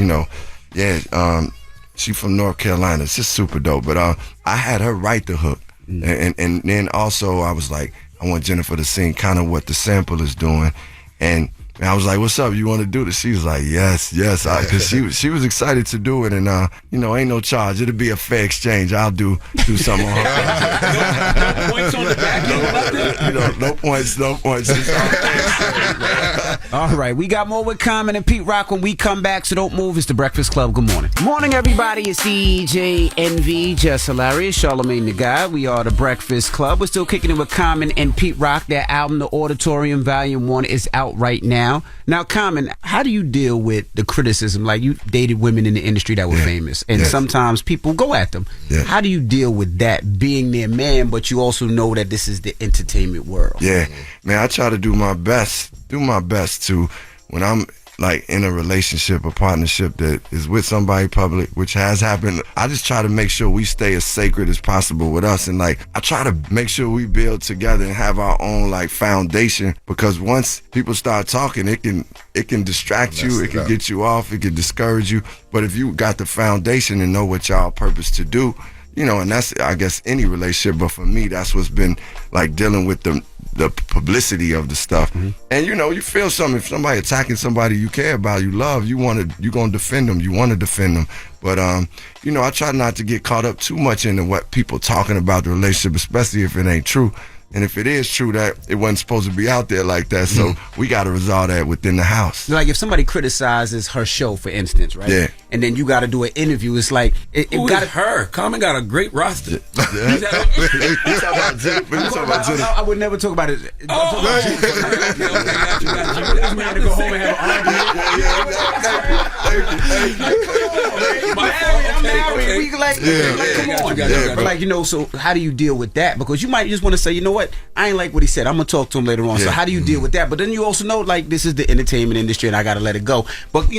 she from North Carolina. It's just super dope. But I had her write the hook, and then also I was like, I want Jennifer to sing kind of what the sample is doing, and I was like, "What's up? You want to do this?" She was like, "Yes, because she was excited to do it, and ain't no charge. It'll be a fair exchange. I'll do something on her. No points on the back end. No points. All right, we got more with Common and Pete Rock when we come back, so don't move. It's The Breakfast Club. Good morning. Morning, everybody. It's EJ, NV, Jess Hilarious, Charlamagne the Guy. We are The Breakfast Club. We're still kicking it with Common and Pete Rock. Their album, The Auditorium Volume 1, is out right now. Now, Common, how do you deal with the criticism? Like, you dated women in the industry that were famous, and sometimes people go at them. Yeah. How do you deal with that, being their man, but you also know that this is the entertainment world? Yeah, man, I try to do my best to, when I'm like in a relationship or partnership that is with somebody public, which has happened, I just try to make sure we stay as sacred as possible with us. And like, I try to make sure we build together and have our own like foundation, because once people start talking, it can distract you, it can get you off, it can discourage you. But if you got the foundation and know what y'all purpose to do, and that's, I guess, any relationship, but for me, that's what's been like dealing with the publicity of the stuff. And you feel something, if somebody attacking somebody you care about, you love, you're gonna defend them, you want to defend them. But I try not to get caught up too much into what people talking about the relationship, especially if it ain't true. And if it is true that it wasn't supposed to be out there like that, so we got to resolve that within the house. Like, if somebody criticizes her show, for instance, right? Yeah. And then you got to do an interview, it's like... Who is her? Common got a great roster. I would never talk about it. Oh, This man to go home and have an argument. I'm married. We come on. So how do you deal with that? Because you might just want to say, you know what? I ain't like what he said. I'm gonna talk to him later on. So how do you deal with that? But then you also know, like, this is the entertainment industry, and I gotta let it go. But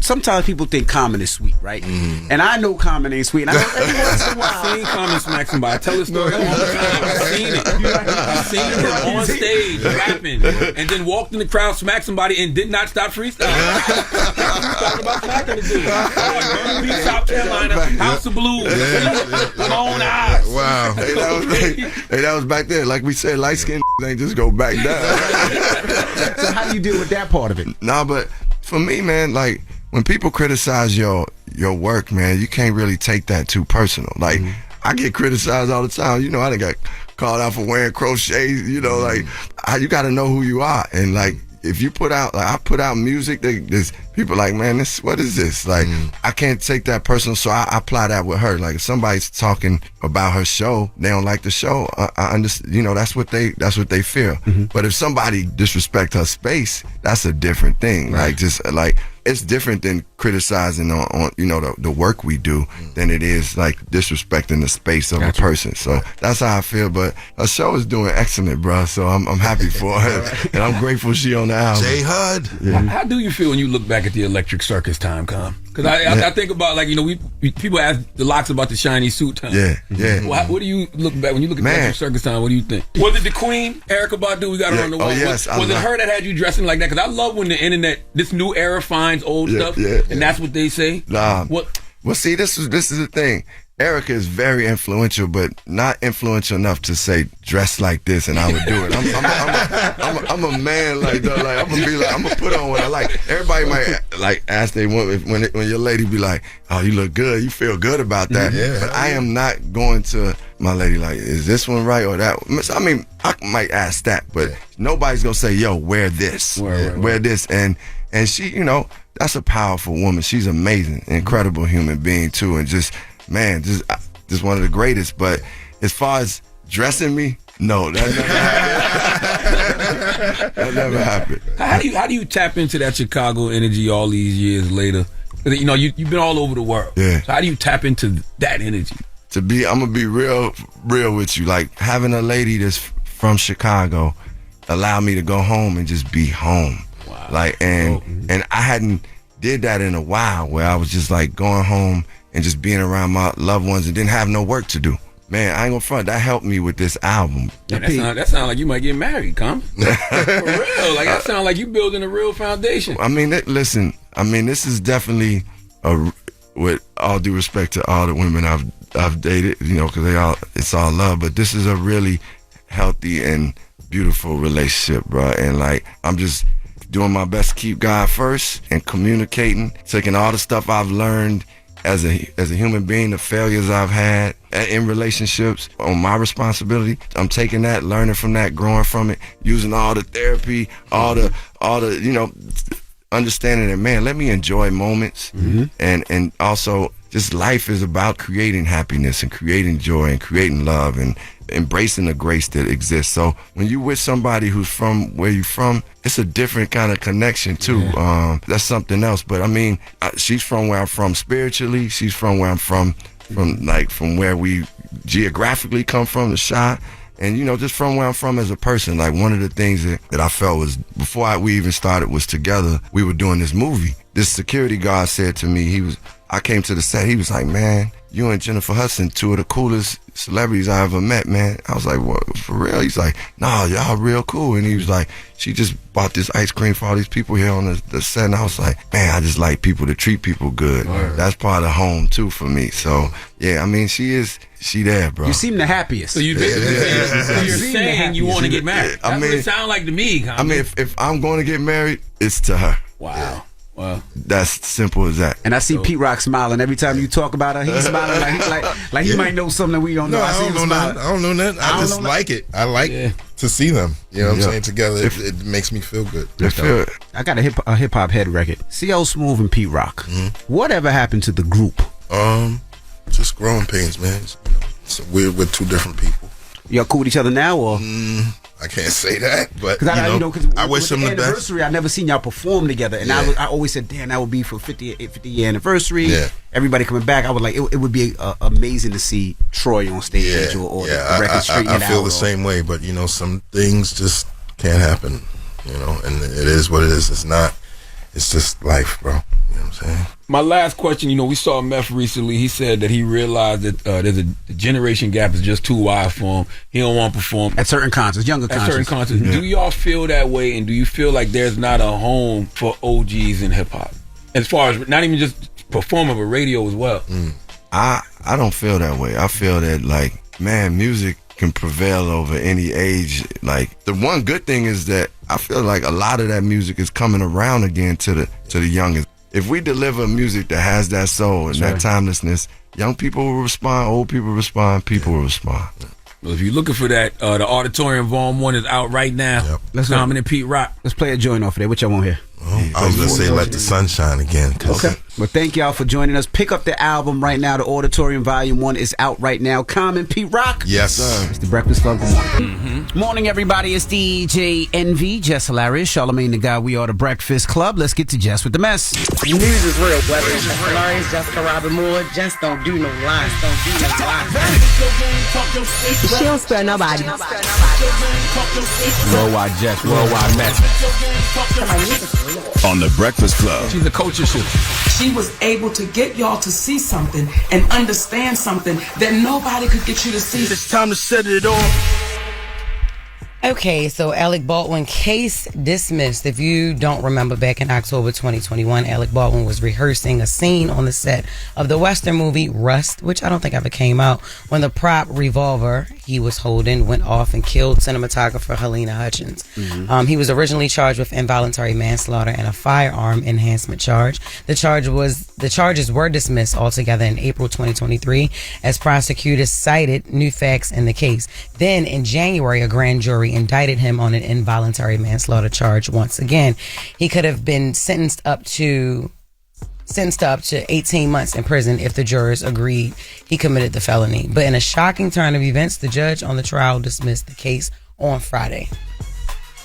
sometimes people think Common is sweet, right? And I know Common ain't sweet. And I know every once in a while, I've seen Common smack somebody. I tell the story all the time. I've seen it. I've seen him on stage rapping, and then walked in the crowd, smacked somebody, and did not stop freestyling. Talking about smacking the dude. Myrtle Beach, South Carolina, House of Blues, with own eyes. Wow. That was back there. Like we said, light skin ain't just go back down. So how do you deal with that part of it? Nah, but for me, man, like, when people criticize your work, man, you can't really take that too personal. Like, I get criticized all the time. I done got called out for wearing crochets. Like, you got to know who you are. And like, if you put out, like, I put out music, there's people like, man, what is this? Like, I can't take that personal, so I apply that with her. Like, if somebody's talking about her show, they don't like the show, I understand, that's what they feel. But if somebody disrespect her space, that's a different thing. Right. Like, just like, it's different than criticizing on the work we do than it is like disrespecting the space of a person. So that's how I feel. But her show is doing excellent, bro. So I'm happy for her, and I'm grateful she on the album. J Hud. Yeah. How do you feel when you look back at the Electric Circus time, Com? Because I think about, like, people ask the Locks about the shiny suit time. Yeah. What do you look back when you look at the Electric Circus time? What do you think? Was it the Queen, Erykah Badu? We got her on the wall. Yes, was it her that had you dressing like that? Because I love when the internet, this new era, finds old stuff, and that's what they say. Nah. What? Well, see, this is the thing. Erykah is very influential, but not influential enough to say dress like this and I would do it. I'm a man like that. Like, I'm gonna put on what I like. Everybody might like ask they want when your lady be like, oh, you look good, you feel good about that. But I am not going to my lady like, is this one right or that? I mean, I might ask that, but nobody's gonna say, yo, wear this, wear this, and she, that's a powerful woman. She's amazing, incredible human being too, and just one of the greatest. But as far as dressing me, no, that never happened. How do you tap into that Chicago energy all these years later? You know, you've been all over the world. Yeah. So how do you tap into that energy? I'm gonna be real with you. Like, having a lady that's from Chicago allow me to go home and just be home. Wow. Like, and I hadn't did that in a while, where I was just like going home and just being around my loved ones and didn't have no work to do. Man, I ain't gonna front. That helped me with this album. That sound like you might get married, Com. For real. Like, that sound like you building a real foundation. I mean, listen. I mean, this is definitely with all due respect to all the women I've dated, you know, because it's all love. But this is a really healthy and beautiful relationship, bro. And like, I'm just doing my best to keep God first and communicating, taking all the stuff I've learned as a human being, the failures I've had in relationships, on my responsibility. I'm taking that, learning from that, growing from it, using all the therapy, all the you know, understanding that, man, let me enjoy moments. And also, just life is about creating happiness and creating joy and creating love and embracing the grace that exists. So when you with somebody who's from where you're from, it's a different kind of connection too. That's something else. But I mean, she's from where I'm from spiritually. She's from where I'm from where we geographically come from, the Chi. And, you know, just from where I'm from as a person. Like, one of the things that I felt was, before we even started was together, we were doing this movie. This security guard said to me, I came to the set, he was like, man, you and Jennifer Hudson, two of the coolest celebrities I ever met, man. I was like, what, for real? He's like, nah, y'all real cool. And he was like, she just bought this ice cream for all these people here on the set. And I was like, man, I just like people to treat people good. Word. That's part of home too for me. So yeah, I mean, she there, bro. You seem the happiest. So you're saying you want to get married. That's what it sounds like to me. I mean, if I'm going to get married, it's to her. Wow. Yeah. Wow. That's simple as that. And I see Pete Rock smiling every time you talk about her. He's smiling like he might know something that we don't know. No, I don't know nothing. I just like it. I like to see them. You know what I'm saying? Together, it makes me feel good. I got a hip hop head record. CL Smooth and Pete Rock. Whatever happened to the group? Just growing pains, man. So we're two different people. Y'all cool with each other now, or? I can't say that, but I wish them the best. Anniversary, I never seen y'all perform together, and I always said, damn, that would be for 50 year anniversary. Yeah. Everybody coming back, I would like it would be amazing to see Troy on stage or the record straighten it out. I feel the same way, but you know, some things just can't happen, you know, and it is what it is. It's just life, bro. You know what I'm saying? My last question, you know, we saw Meth recently. He said that he realized that there's a generation gap is just too wide for him. He don't want to perform at certain concerts, younger concerts. Yeah. Do y'all feel that way, and do you feel like there's not a home for OGs in hip hop, as far as not even just performing but radio as well? I don't feel that way. I feel that, like, man, music can prevail over any age. Like, the one good thing is that I feel like a lot of that music is coming around again to the youngest. If we deliver music that has that soul and that timelessness, young people will respond, old people respond, people will respond. Well, if you're looking for that, the Auditorium Volume 1 is out right now. Yep. Let's Common and Pete Rock. Let's play a joint off of there. What y'all want here? I was going to say Let the Sun Shine again. Okay. Well, thank y'all for joining us. Pick up the album right now. The Auditorium Volume 1 is out right now. Common, Pete Rock. Yes, sir. It's the Breakfast Club. Good morning. Morning, everybody. It's DJ Envy, Jess Hilarious, Charlamagne the Guy. We are the Breakfast Club. Let's get to Jess with the Mess. News is real. Whether it's Jess Hilarious, Jessica Robin Moore, just don't do no lies. She don't spare nobody. Worldwide Jess, worldwide Mess. On the Breakfast Club. She's a culture shifter. She was able to get y'all to see something and understand something that nobody could get you to see. It's time to set it off. Okay, so Alec Baldwin case dismissed. If you don't remember, back in October 2021, Alec Baldwin was rehearsing a scene on the set of the Western movie Rust, which I don't think ever came out, when the prop revolver he was holding went off and killed cinematographer Helena Hutchins. He was originally charged with involuntary manslaughter and a firearm enhancement charge. The charges were dismissed altogether in April 2023 as prosecutors cited new facts in the case. Then in January, a grand jury jury indicted him on an involuntary manslaughter charge once again. He could have been sentenced up to 18 months in prison if the jurors agreed he committed the felony. But in a shocking turn of events, the judge on the trial dismissed the case on Friday.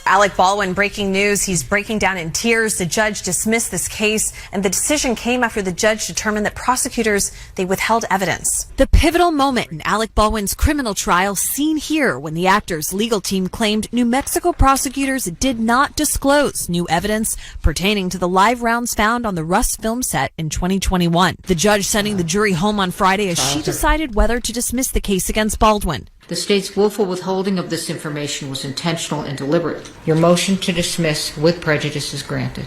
Alec Baldwin, breaking news. He's breaking down in tears. The judge dismissed this case, and the decision came after the judge determined that prosecutors, they withheld evidence. The pivotal moment in Alec Baldwin's criminal trial seen here when the actor's legal team claimed New Mexico prosecutors did not disclose new evidence pertaining to the live rounds found on the Rust film set in 2021. The judge sending the jury home on Friday as she decided whether to dismiss the case against Baldwin. The state's willful withholding of this information was intentional and deliberate. Your motion to dismiss with prejudice is granted.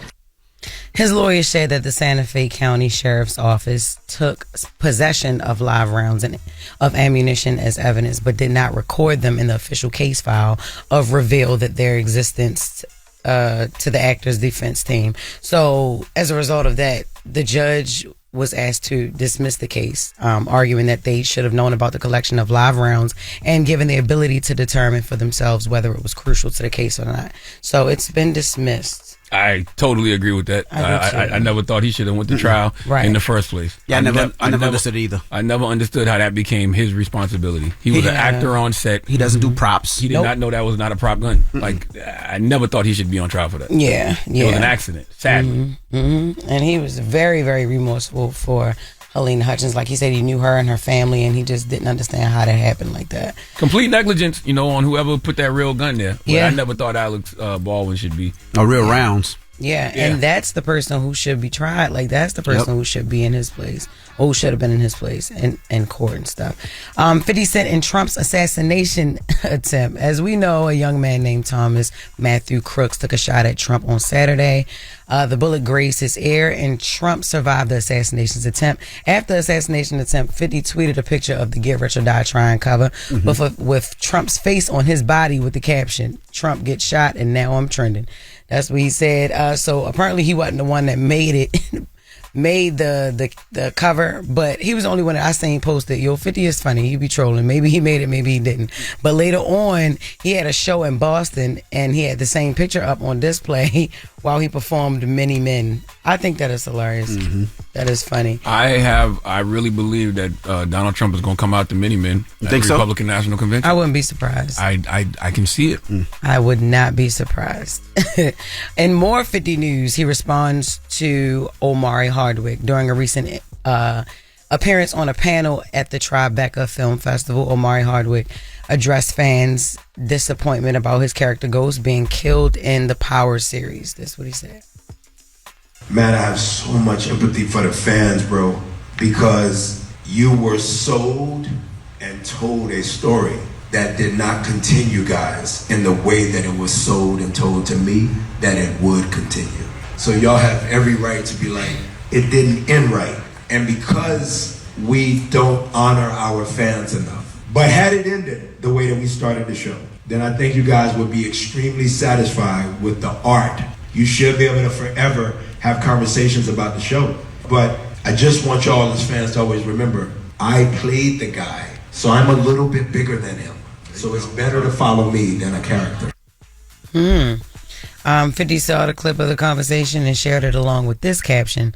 His lawyers said that the Santa Fe County Sheriff's Office took possession of live rounds and of ammunition as evidence, but did not record them in the official case file of reveal that their existence to the actor's defense team. So as a result of that, the judge was asked to dismiss the case, arguing that they should have known about the collection of live rounds and given the ability to determine for themselves whether it was crucial to the case or not. So it's been dismissed. I totally agree with that. I never thought he should have went to trial in the first place. Yeah, I never understood it either. I never understood how that became his responsibility. He was an actor on set. He doesn't do props. He did not know that was not a prop gun. Like, I never thought he should be on trial for that. Yeah. It was an accident, sadly. And he was very, very remorseful for Helena Hutchins. Like he said, he knew her and her family, and he just didn't understand how that happened like that. Complete negligence, on whoever put that real gun there. But I never thought Alex Baldwin should be. Real rounds. Yeah, and that's the person who should be tried. Like, that's the person who should be in his place, or who should have been in his place in court and stuff. 50 Cent in Trump's assassination attempt. As we know, a young man named Thomas Matthew Crooks took a shot at Trump on Saturday. The bullet grazed his ear, and Trump survived the assassination attempt. After the assassination attempt, 50 tweeted a picture of the Get Rich or Die Trying cover with Trump's face on his body with the caption, "Trump gets shot and now I'm trending." That's what he said. So apparently he wasn't the one that made it, made the cover, but he was the only one that I seen posted, "Yo, 50 is funny. He be trolling. Maybe he made it, maybe he didn't." But later on, he had a show in Boston, and he had the same picture up on display while he performed Many Men. I think that is hilarious. That is funny. I really believe that Donald Trump is going to come out to Many Men at the Republican National Convention. I wouldn't be surprised. I can see it. I would not be surprised. In more 50 news, he responds to Omari Hardwick during a recent appearance on a panel at the Tribeca Film Festival. Omari Hardwick addressed fans' disappointment about his character Ghost being killed in the Power series. That's what he said. Man, I have so much empathy for the fans, bro, because you were sold and told a story that did not continue, guys, in the way that it was sold and told to me that it would continue. So y'all have every right to be like, it didn't end right. And because we don't honor our fans enough. But had it ended the way that we started the show, then I think you guys would be extremely satisfied with the art. You should be able to forever have conversations about the show. But I just want y'all as fans to always remember, I played the guy, so I'm a little bit bigger than him. So it's better to follow me than a character. 50 saw the clip of the conversation and shared it along with this caption: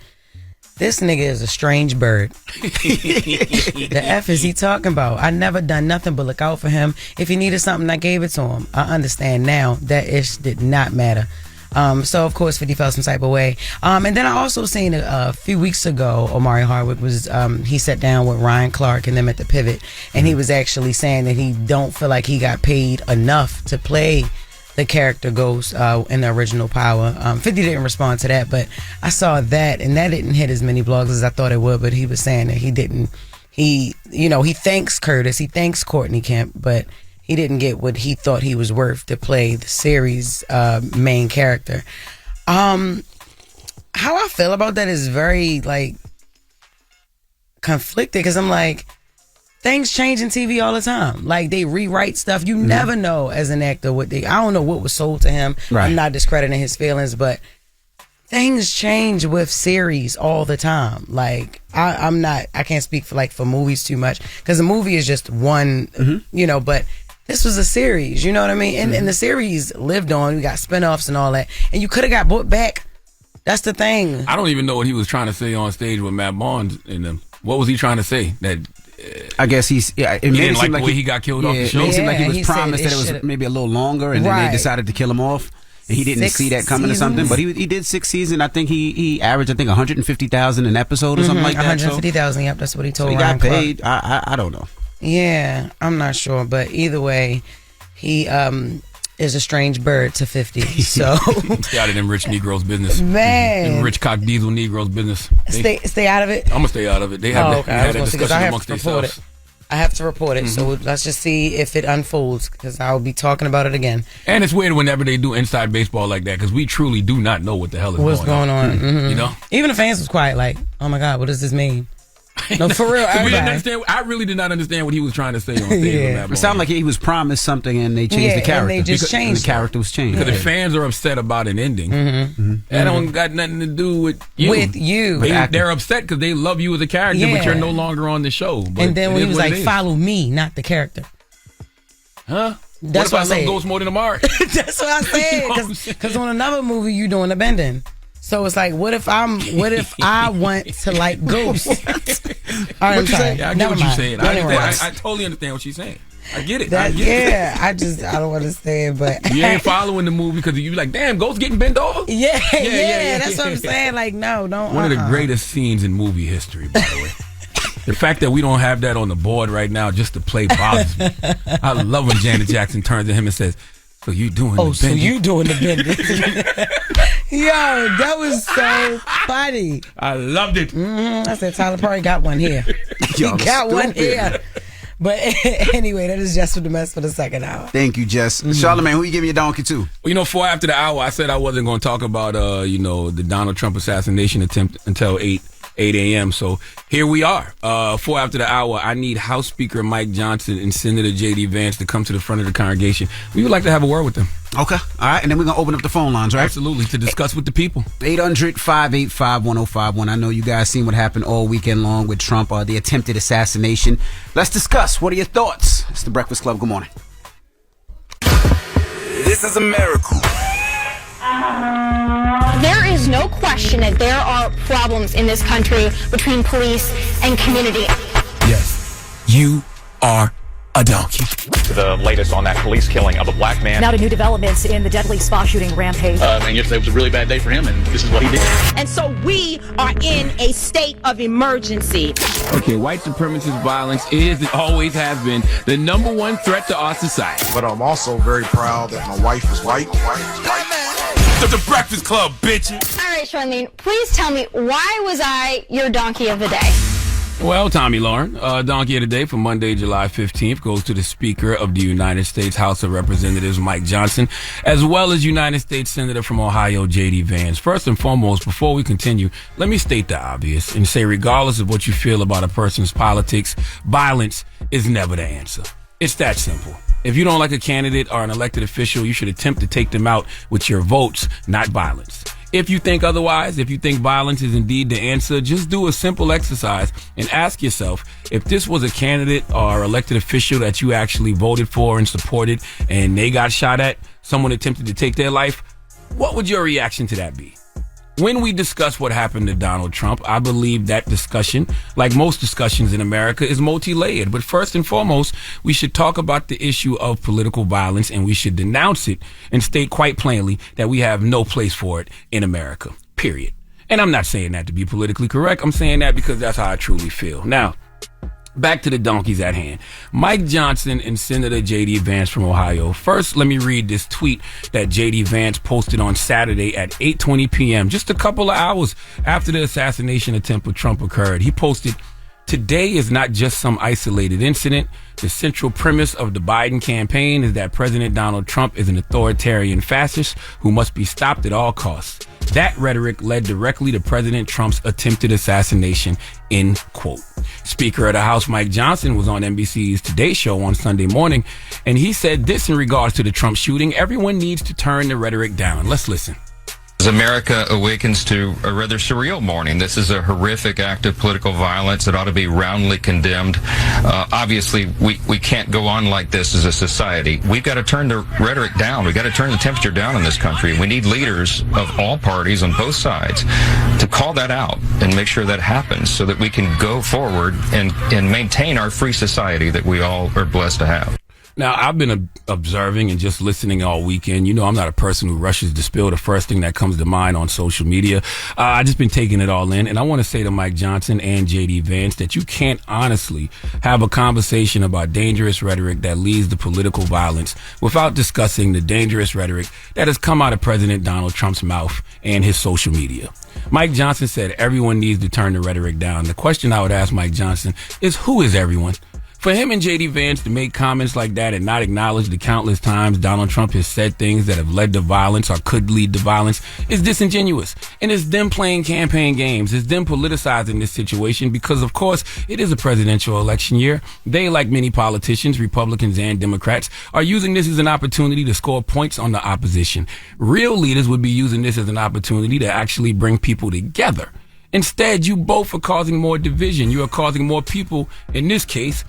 "This nigga is a strange bird." The F is he talking about? I never done nothing but look out for him. If he needed something, I gave it to him. I understand now that it did not matter. So of course 50 felt some type of way. And then I also seen a few weeks ago, Omari Hardwick was he sat down with Ryan Clark and them at the Pivot, and he was actually saying that he don't feel like he got paid enough to play the character Ghost in the original Power. 50 didn't respond to that, but I saw that, and that didn't hit as many blogs as I thought it would. But he was saying that he didn't. He thanks Curtis, he thanks Courtney Kemp, but he didn't get what he thought he was worth to play the series main character. How I feel about that is very like conflicted, because I'm like, things change in TV all the time. Like, they rewrite stuff. You never know as an actor what I don't know what was sold to him. Right. I'm not discrediting his feelings, but things change with series all the time. Like, I can't speak for movies too much, because a movie is just one, but This was a series, you know what I mean? And the series lived on. We got spinoffs and all that. And you could have got brought back. That's the thing. I don't even know what he was trying to say on stage with Matt Barnes and them. What was he trying to say? That I guess he didn't like the way he got killed off the show. It seemed like he was promised that it was maybe a little longer, and then they decided to kill him off. And he didn't see that coming or something, but he did 6 seasons. I think he averaged, I think, 150,000 an episode or something like that. 150,000. Yep, that's what he told. So he Ryan got paid. I don't know. Yeah, I'm not sure, but either way, he is a strange bird to 50. So stay out of them rich Negroes business, man. Them rich cock diesel Negroes business. Stay out of it. I'm gonna stay out of it. They have that discussion amongst themselves. I have to report it, so let's just see if it unfolds, because I'll be talking about it again. And it's weird whenever they do inside baseball like that, because we truly do not know what the hell is going on. Mm-hmm. You know, even the fans was quiet, like, "Oh my God, what does this mean?" No, for real. We didn't understand. I really did not understand what he was trying to say on stage. It sounded like he was promised something, and they changed the character. And they just changed the character was changed. Because the fans are upset about an ending. That don't got nothing to do with you. They're upset because they love you as a character, but you're no longer on the show. But and then when he was like, "Follow me, not the character." Huh? That's what I said. love Ghost more than Amari? That's what I said. Because on another movie, you doing a bending. So it's like, what if I want to like Ghost? All right, what you saying? I get what you're saying. I totally understand what she's saying. I get it. I don't understand, but you ain't following the movie because you like, damn, Ghost getting bent off. Yeah, that's what I'm saying. Like, no, don't. One of the greatest scenes in movie history, by the way. The fact that we don't have that on the board right now just to play bothers me. I love when Janet Jackson turns to him and says, "So you doing the bending?" So you doing the bending? Yo, that was so funny. I loved it. I said Tyler Perry got one here. He got one here. But anyway, that is Jess With The Mess for the second hour. Thank you, Jess. Charlamagne, who you give me a donkey to? Well, 4 after the hour, I said I wasn't going to talk about, the Donald Trump assassination attempt until 8 a.m. So here we are. 4 after the hour, I need House Speaker Mike Johnson and Senator J.D. Vance to come to the front of the congregation. We would like to have a word with them. Okay. All right. And then we're going to open up the phone lines, right? Absolutely. To discuss with the people. 800-585-1051. I know you guys seen what happened all weekend long with Trump, the attempted assassination. Let's discuss. What are your thoughts? It's the Breakfast Club. Good morning. This is a miracle. There is no question that there are problems in this country between police and community. Yes, you are a donkey. The latest on that police killing of a black man. Now to new developments in the deadly spa shooting rampage. And yesterday was a really bad day for him, and this is what he did. And so we are in a state of emergency. Okay, white supremacist violence is and always has been the number one threat to our society. But I'm also very proud that my wife is white. The Breakfast Club, bitches. All right, Charlamagne, please tell me, why was I your donkey of the day? Well, Tommy Lauren, donkey of the day for Monday, July 15th goes to the Speaker of the United States House of Representatives, Mike Johnson, as well as United States Senator from Ohio, J.D. Vance. First and foremost, before we continue, let me state the obvious and say, regardless of what you feel about a person's politics, violence is never the answer. It's that simple. If you don't like a candidate or an elected official, you should attempt to take them out with your votes, not violence. If you think otherwise, if you think violence is indeed the answer, just do a simple exercise and ask yourself, if this was a candidate or elected official that you actually voted for and supported and they got shot at, someone attempted to take their life, what would your reaction to that be? When we discuss what happened to Donald Trump, I believe that discussion, like most discussions in America, is multi-layered. But first and foremost, we should talk about the issue of political violence, and we should denounce it and state quite plainly that we have no place for it in America, period. And I'm not saying that to be politically correct. I'm saying that because that's how I truly feel. Now, back to the donkeys at hand. Mike Johnson and Senator J.D. Vance from Ohio. First, let me read this tweet that J.D. Vance posted on Saturday at 8:20 p.m., just a couple of hours after the assassination attempt of Trump occurred. He posted, "Today is not just some isolated incident. The central premise of the Biden campaign is that President Donald Trump is an authoritarian fascist who must be stopped at all costs. That rhetoric led directly to President Trump's attempted assassination," end quote. Speaker of the House Mike Johnson was on NBC's Today Show on Sunday morning, and he said this in regards to the Trump shooting: "Everyone needs to turn the rhetoric down." Let's listen. As America awakens to a rather surreal morning, this is a horrific act of political violence that ought to be roundly condemned. Obviously, we can't go on like this as a society. We've got to turn the rhetoric down. We've got to turn the temperature down in this country. We need leaders of all parties on both sides to call that out and make sure that happens so that we can go forward and maintain our free society that we all are blessed to have. Now, I've been observing and just listening all weekend. You know, I'm not a person who rushes to spill the first thing that comes to mind on social media. I just been taking it all in. And I want to say to Mike Johnson and J.D. Vance that you can't honestly have a conversation about dangerous rhetoric that leads to political violence without discussing the dangerous rhetoric that has come out of President Donald Trump's mouth and his social media. Mike Johnson said everyone needs to turn the rhetoric down. The question I would ask Mike Johnson is, who is everyone? For him and J.D. Vance to make comments like that and not acknowledge the countless times Donald Trump has said things that have led to violence or could lead to violence is disingenuous. And it's them playing campaign games. It's them politicizing this situation because, of course, it is a presidential election year. They, like many politicians, Republicans and Democrats, are using this as an opportunity to score points on the opposition. Real leaders would be using this as an opportunity to actually bring people together. Instead, you both are causing more division. You are causing more people, in this case,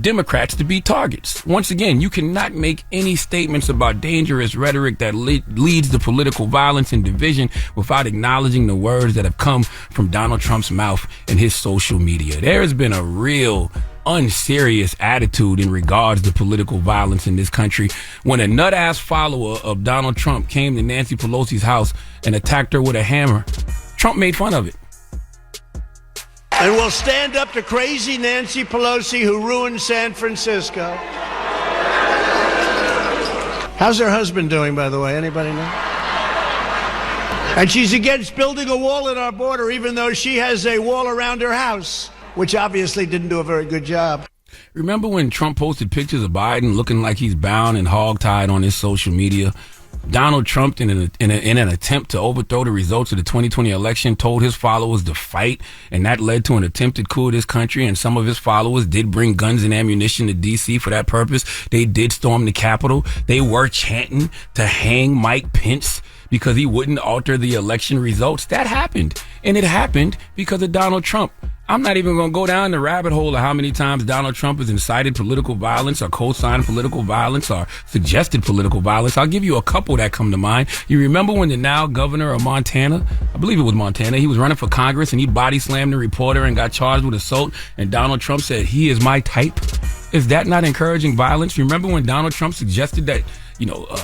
Democrats, to be targets. Once again, you cannot make any statements about dangerous rhetoric that leads to political violence and division without acknowledging the words that have come from Donald Trump's mouth and his social media. There has been a real unserious attitude in regards to political violence in this country. When a nut-ass follower of Donald Trump came to Nancy Pelosi's house and attacked her with a hammer, Trump made fun of it. And we'll stand up to crazy Nancy Pelosi, who ruined San Francisco. How's her husband doing, by the way? Anybody know? And she's against building a wall at our border, even though she has a wall around her house, which obviously didn't do a very good job. Remember when Trump posted pictures of Biden looking like he's bound and hogtied on his social media? Donald Trump, in an attempt to overthrow the results of the 2020 election, told his followers to fight, and that led to an attempted coup of this country, and some of his followers did bring guns and ammunition to D.C. for that purpose. They did storm the Capitol. They were chanting to hang Mike Pence because he wouldn't alter the election results. That happened, and it happened because of Donald Trump. I'm not even going to go down the rabbit hole of how many times Donald Trump has incited political violence or co-signed political violence or suggested political violence. I'll give you a couple that come to mind. You remember when the now governor of Montana, I believe it was Montana, he was running for Congress and he body slammed a reporter and got charged with assault, and Donald Trump said, "He is my type." Is that not encouraging violence? Remember when Donald Trump suggested that,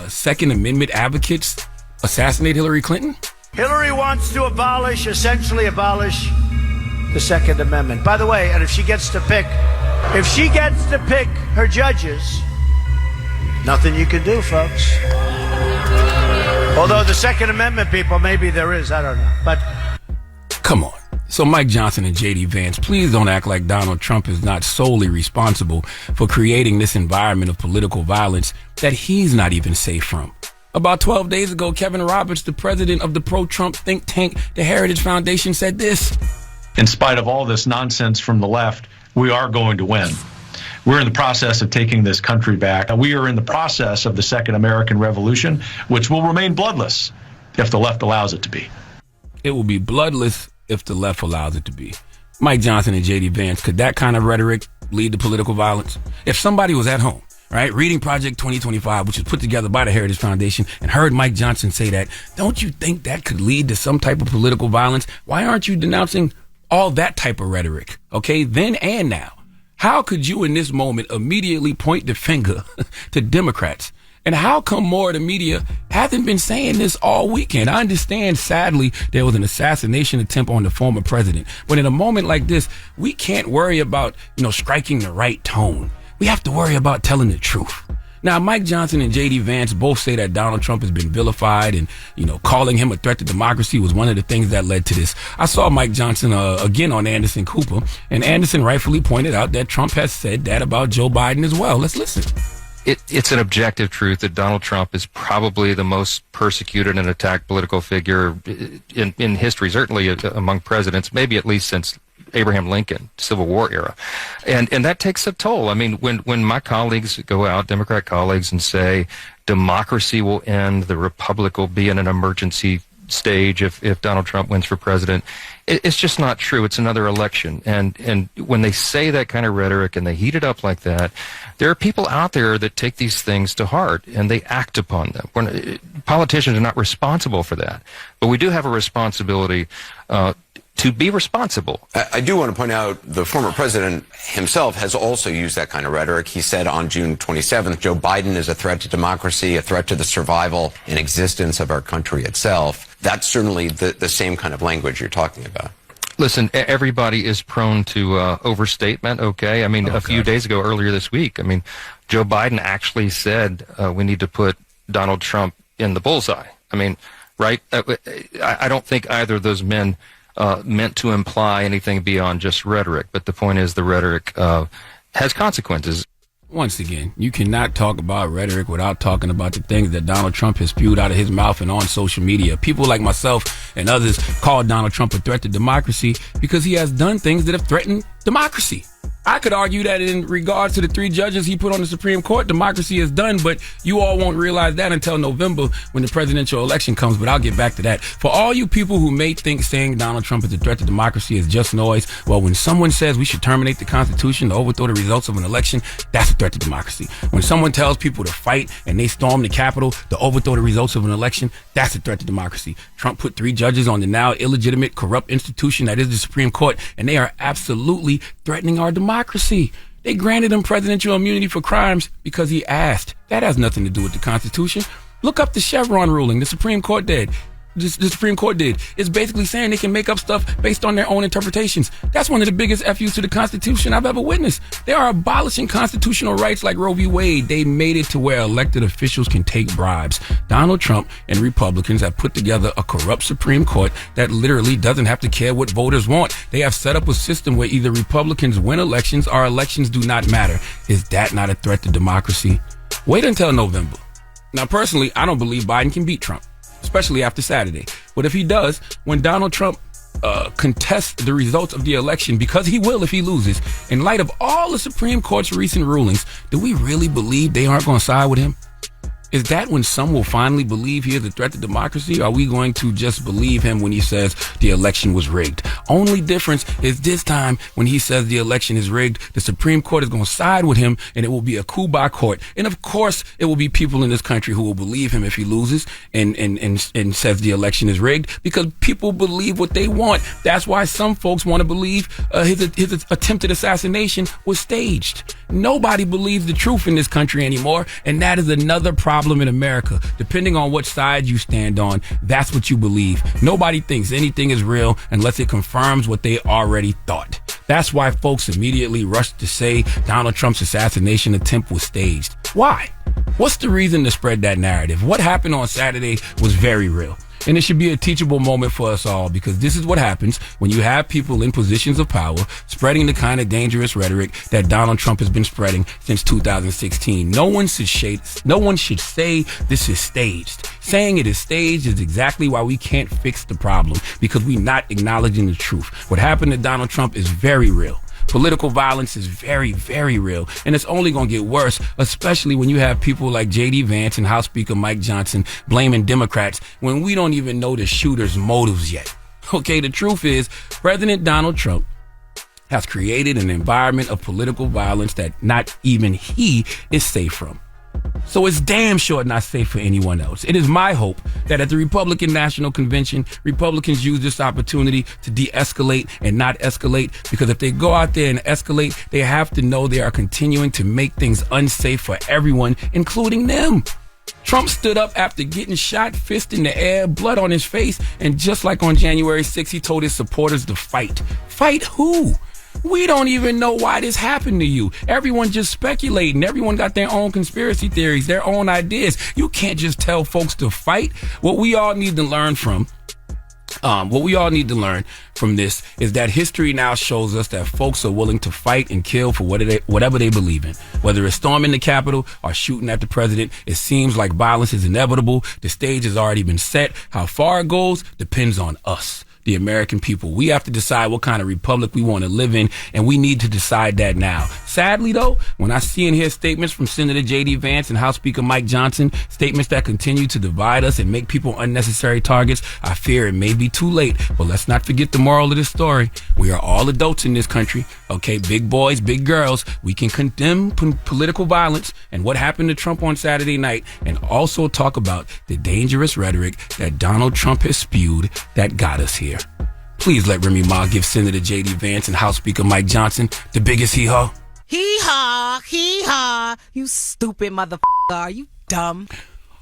Second Amendment advocates assassinate Hillary Clinton? Hillary wants to essentially abolish the Second Amendment. By the way, and if she gets to pick her judges, nothing you can do, folks. Although the Second Amendment people, maybe there is, I don't know. But come on. So Mike Johnson and J.D. Vance, please don't act like Donald Trump is not solely responsible for creating this environment of political violence that he's not even safe from. About 12 days ago, Kevin Roberts, the president of the pro-Trump think tank, the Heritage Foundation, said this: in spite of all this nonsense from the left, we are going to win. We're in the process of taking this country back. We are in the process of the Second American Revolution, which will remain bloodless if the left allows it to be. It will be bloodless if the left allows it to be. Mike Johnson and J.D. Vance, could that kind of rhetoric lead to political violence? If somebody was at home, right, reading Project 2025, which was put together by the Heritage Foundation, and heard Mike Johnson say that, don't you think that could lead to some type of political violence? Why aren't you denouncing all that type of rhetoric, okay, then and now? How could you in this moment immediately point the finger to Democrats? And how come more of the media hasn't been saying this all weekend? I understand, sadly, there was an assassination attempt on the former president. But in a moment like this, we can't worry about, striking the right tone. We have to worry about telling the truth. Now, Mike Johnson and J.D. Vance both say that Donald Trump has been vilified and, calling him a threat to democracy was one of the things that led to this. I saw Mike Johnson again on Anderson Cooper, and Anderson rightfully pointed out that Trump has said that about Joe Biden as well. Let's listen. It's an objective truth that Donald Trump is probably the most persecuted and attacked political figure in history, certainly among presidents, maybe at least since Abraham Lincoln, Civil War era. And that takes a toll. I mean, when my colleagues go out, Democrat colleagues, and say democracy will end, the republic will be in an emergency stage if Donald Trump wins for president. It's just not true. It's another election. And when they say that kind of rhetoric and they heat it up like that, there are people out there that take these things to heart and they act upon them. Politicians are not responsible for that. But we do have a responsibility to be responsible. I do want to point out the former president himself has also used that kind of rhetoric. He said on June 27th, Joe Biden is a threat to democracy, a threat to the survival and existence of our country itself. That's certainly the same kind of language you're talking about. Listen, everybody is prone to overstatement, okay? I mean, a few days ago, earlier this week, I mean, Joe Biden actually said we need to put Donald Trump in the bullseye. I mean, right? I don't think either of those men meant to imply anything beyond just rhetoric, but the point is the rhetoric has consequences. Once again, you cannot talk about rhetoric without talking about the things that Donald Trump has spewed out of his mouth and on social media. People like myself and others call Donald Trump a threat to democracy because he has done things that have threatened democracy. I could argue that in regards to the 3 judges he put on the Supreme Court, democracy is done, but you all won't realize that until November when the presidential election comes, but I'll get back to that. For all you people who may think saying Donald Trump is a threat to democracy is just noise, well, when someone says we should terminate the Constitution to overthrow the results of an election, that's a threat to democracy. When someone tells people to fight and they storm the Capitol to overthrow the results of an election, that's a threat to democracy. Trump put 3 judges on the now illegitimate, corrupt institution that is the Supreme Court, and they are absolutely threatening our democracy. They granted him presidential immunity for crimes because he asked. That has nothing to do with the Constitution. Look up the Chevron ruling. The Supreme Court did. The Supreme Court did. It's basically saying they can make up stuff based on their own interpretations. That's one of the biggest FUs to the Constitution I've ever witnessed. They are abolishing constitutional rights like Roe v. Wade. They made it to where elected officials can take bribes. Donald Trump and Republicans have put together a corrupt Supreme Court that literally doesn't have to care what voters want. They have set up a system where either Republicans win elections or elections do not matter. Is that not a threat to democracy? Wait until November. Now, personally, I don't believe Biden can beat Trump, especially after Saturday. But if he does, when Donald Trump contests the results of the election, because he will if he loses, in light of all the Supreme Court's recent rulings, do we really believe they aren't going to side with him? Is that when some will finally believe he is a threat to democracy? Or are we going to just believe him when he says the election was rigged? Only difference is this time when he says the election is rigged, the Supreme Court is going to side with him and it will be a coup by court. And of course, it will be people in this country who will believe him if he loses and says the election is rigged, because people believe what they want. That's why some folks want to believe his attempted assassination was staged. Nobody believes the truth in this country anymore, and that is another problem in America. Depending on what side you stand on, that's what you believe. Nobody thinks anything is real unless it confirms what they already thought. That's why folks immediately rushed to say Donald Trump's assassination attempt was staged. Why? What's the reason to spread that narrative? What happened on Saturday was very real. And it should be a teachable moment for us all, because this is what happens when you have people in positions of power spreading the kind of dangerous rhetoric that Donald Trump has been spreading since 2016. No one should say this is staged. Saying it is staged is exactly why we can't fix the problem, because we're not acknowledging the truth. What happened to Donald Trump is very real. Political violence is very, very real, and it's only going to get worse, especially when you have people like J.D. Vance and House Speaker Mike Johnson blaming Democrats when we don't even know the shooter's motives yet. Okay, the truth is, President Donald Trump has created an environment of political violence that not even he is safe from. So it's damn sure not safe for anyone else. It is my hope that at the Republican National Convention, Republicans use this opportunity to de-escalate and not escalate, because if they go out there and escalate, they have to know they are continuing to make things unsafe for everyone, including them. Trump stood up after getting shot, fist in the air, blood on his face, and just like on January 6th, he told his supporters to fight. Fight who? We don't even know why this happened to you. Everyone just speculating. Everyone got their own conspiracy theories, their own ideas. You can't just tell folks to fight. What we all need to learn from this is that history now shows us that folks are willing to fight and kill for whatever they believe in. Whether it's storming the Capitol or shooting at the president, it seems like violence is inevitable. The stage has already been set. How far it goes depends on us, the American people. We have to decide what kind of republic we want to live in, and we need to decide that now. sadly, though, when I see and hear statements from Senator J.D. Vance and House Speaker Mike Johnson, statements that continue to divide us and make people unnecessary targets, I fear it may be too late. But let's not forget the moral of this story. We are all adults in this country, okay? Big boys, big girls. We can condemn political violence and what happened to Trump on Saturday night, and also talk about the dangerous rhetoric that Donald Trump has spewed that got us here. Please let Remy Ma give Senator J.D. Vance and House Speaker Mike Johnson the biggest hee-haw. Hee-haw, hee-haw. You stupid motherfucker. Are you dumb?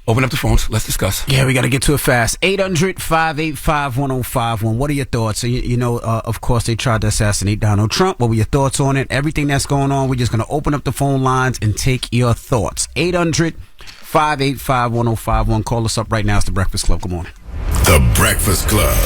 Open up the phones. Let's discuss. Yeah, we got to get to it fast. 800-585-1051. What are your thoughts? So, of course, they tried to assassinate Donald Trump. What were your thoughts on it? Everything that's going on, we're just going to open up the phone lines and take your thoughts. 800-585-1051. Call us up right now. It's The Breakfast Club. Good morning. The Breakfast Club.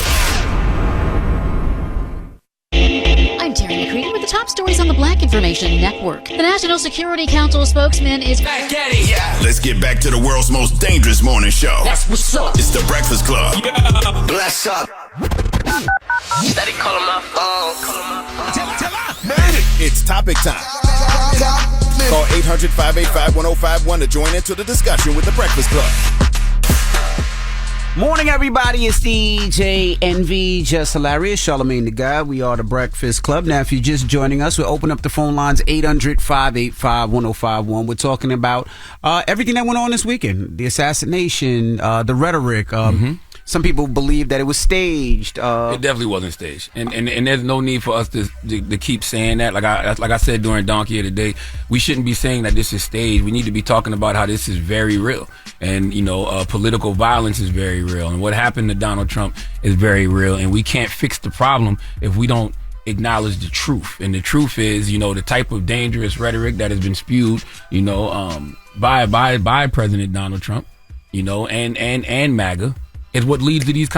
I'm Terry McCready with the top stories on the Black Information Network. The National Security Council spokesman is back at it. Yeah. Let's get back to the world's most dangerous morning show. That's what's up. It's The Breakfast Club. Yeah. Bless up. Steady calling my phone. It's topic time. Call 800-585-1051 to join into the discussion with The Breakfast Club. Morning, everybody. It's DJ NV, Jess Hilarious, Charlamagne the Guy. We are The Breakfast Club. Now, if you're just joining us, we'll open up the phone lines, 800-585-1051. We're talking about everything that went on this weekend. The assassination, the rhetoric. Some people believe that it was staged. It definitely wasn't staged, and there's no need for us to keep saying that. Like I said during Donkey of the Day, we shouldn't be saying that this is staged. We need to be talking about how this is very real, and political violence is very real, and what happened to Donald Trump is very real, and we can't fix the problem if we don't acknowledge the truth. And the truth is, the type of dangerous rhetoric that has been spewed, by President Donald Trump, and MAGA. Is what leads to this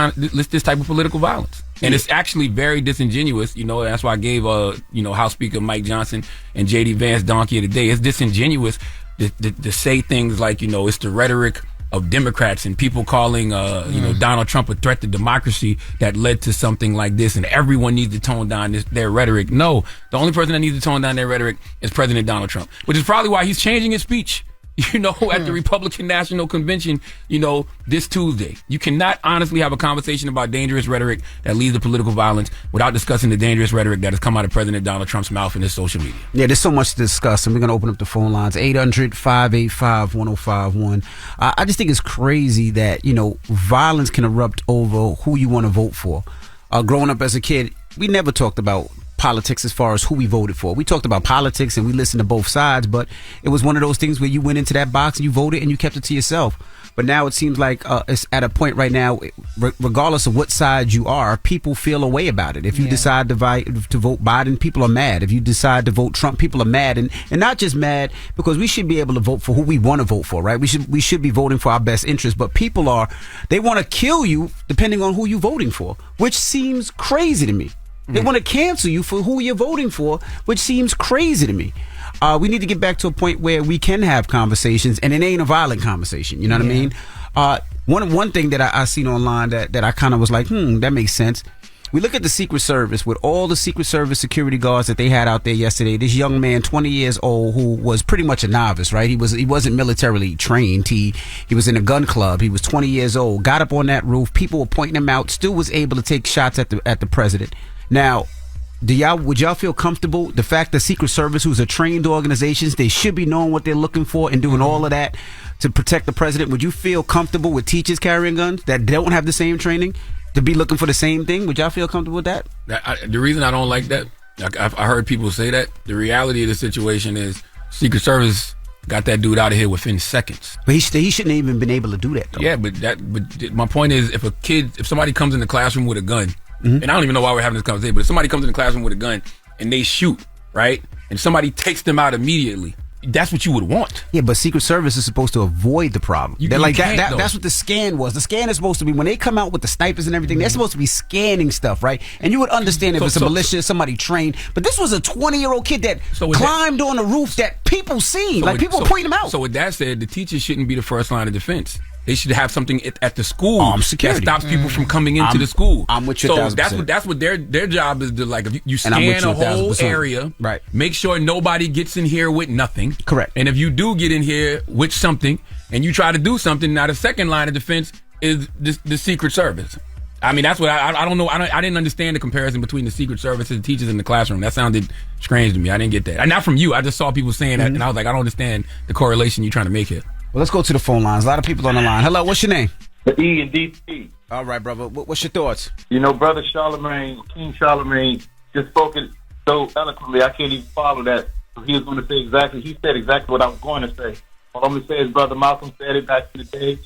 type of political violence, and it's actually very disingenuous. That's why I gave House Speaker Mike Johnson and J.D. Vance Donkey of the Day. It's disingenuous to say things like it's the rhetoric of Democrats and people calling Donald Trump a threat to democracy that led to something like this, and everyone needs to tone down their rhetoric. No, the only person that needs to tone down their rhetoric is President Donald Trump, which is probably why he's changing his speech. At the Republican National Convention, this Tuesday. You cannot honestly have a conversation about dangerous rhetoric that leads to political violence without discussing the dangerous rhetoric that has come out of President Donald Trump's mouth in his social media. Yeah, there's so much to discuss, and we're going to open up the phone lines, 800-585-1051. I just think it's crazy that, violence can erupt over who you want to vote for. Growing up as a kid, we never talked about politics as far as who we voted for. We talked about politics and we listened to both sides, but it was one of those things where you went into that box and you voted and you kept it to yourself. But now it seems like it's at a point right now, regardless of what side you are, people feel a way about it. If you decide to vote Biden, people are mad. If you decide to vote Trump, people are mad, and not just mad because we should be able to vote for who we want to vote for, right? We should be voting for our best interest, but people they want to kill you depending on who you're voting for, which seems crazy to me. They want to cancel you for who you're voting for, which seems crazy to me. We need to get back to a point where we can have conversations, and it ain't a violent conversation. You know what I mean? One thing that I seen online that I kind of was like, that makes sense. We look at the Secret Service with all the Secret Service security guards that they had out there yesterday. This young man, 20 years old, who was pretty much a novice, right? He wasn't militarily trained. He was in a gun club. He was 20 years old. Got up on that roof. People were pointing him out. Still was able to take shots at the president. Now, would y'all feel comfortable the fact that Secret Service, who's a trained organizations, they should be knowing what they're looking for and doing all of that to protect the president? Would you feel comfortable with teachers carrying guns that don't have the same training to be looking for the same thing? Would y'all feel comfortable with that? The reason I don't like that, I heard people say that. The reality of the situation is Secret Service got that dude out of here within seconds. But he shouldn't have even been able to do that, though. Yeah, but my point is, if somebody comes in the classroom with a gun, and I don't even know why we're having this conversation, but if somebody comes in the classroom with a gun and they shoot, right, and somebody takes them out immediately, that's what you would want. Yeah, but Secret Service is supposed to avoid the problem. That's what the scan was. The scan is supposed to be, when they come out with the snipers and everything, they're supposed to be scanning stuff, right? And you would understand if it's a militia, somebody trained. But this was a 20-year-old kid that climbed on a roof that people seen. People pointing him out. So with that said, the teachers shouldn't be the first line of defense. They should have something at the school Armed security. that stops people from coming into the school. I'm with you. So 1,000%. that's what their job is to, like, if you And I'm with scan you a whole 1,000%. area, Right. make sure nobody gets in here with nothing. Correct. And if you do get in here with something and you try to do something, now the second line of defense is the Secret Service. I mean, that's what I don't know. I didn't understand the comparison between the Secret Service and the teachers in the classroom. That sounded strange to me. I didn't get that. And not from you. I just saw people saying that, and I was like, I don't understand the correlation you're trying to make here. Well, let's go to the phone lines. A lot of people on the line. Hello, what's your name? E and DT. All right, brother. What's your thoughts? You know, brother Charlamagne, King Charlamagne, just spoke it so eloquently, I can't even follow that. So he was going to say he said exactly what I was going to say. All I'm going to say is, Brother Malcolm said it back in the day.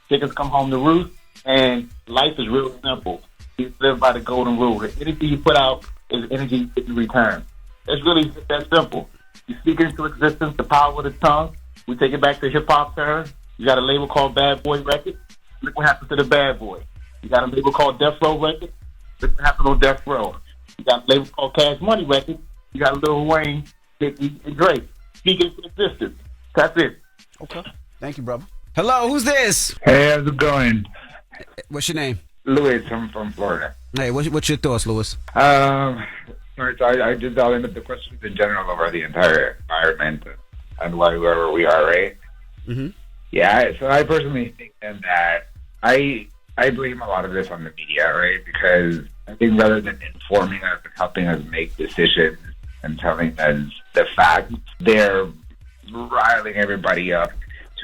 Chickens come home to roost, and life is real simple. You live by the golden rule. Anything you put out is energy in return. It's really that simple. You speak into existence the power of the tongue. We take it back to hip-hop terms. You got a label called Bad Boy Records. Look what happened to the Bad Boy. You got a label called Death Row Records. Look what happened on Death Row. You got a label called Cash Money Records. You got Lil Wayne, 50, and Drake. Speak into existence. That's it. Okay. Thank you, brother. Hello, who's this? Hey, how's it going? What's your name? Louis, I'm from Florida. Hey, what's your thoughts, Louis? Sorry, I just dialed into the questions in general over the entire environment and wherever we are, right? Mm-hmm. Yeah, so I personally think that I blame a lot of this on the media, right? Because I think rather than informing us and helping us make decisions and telling us the facts, they're riling everybody up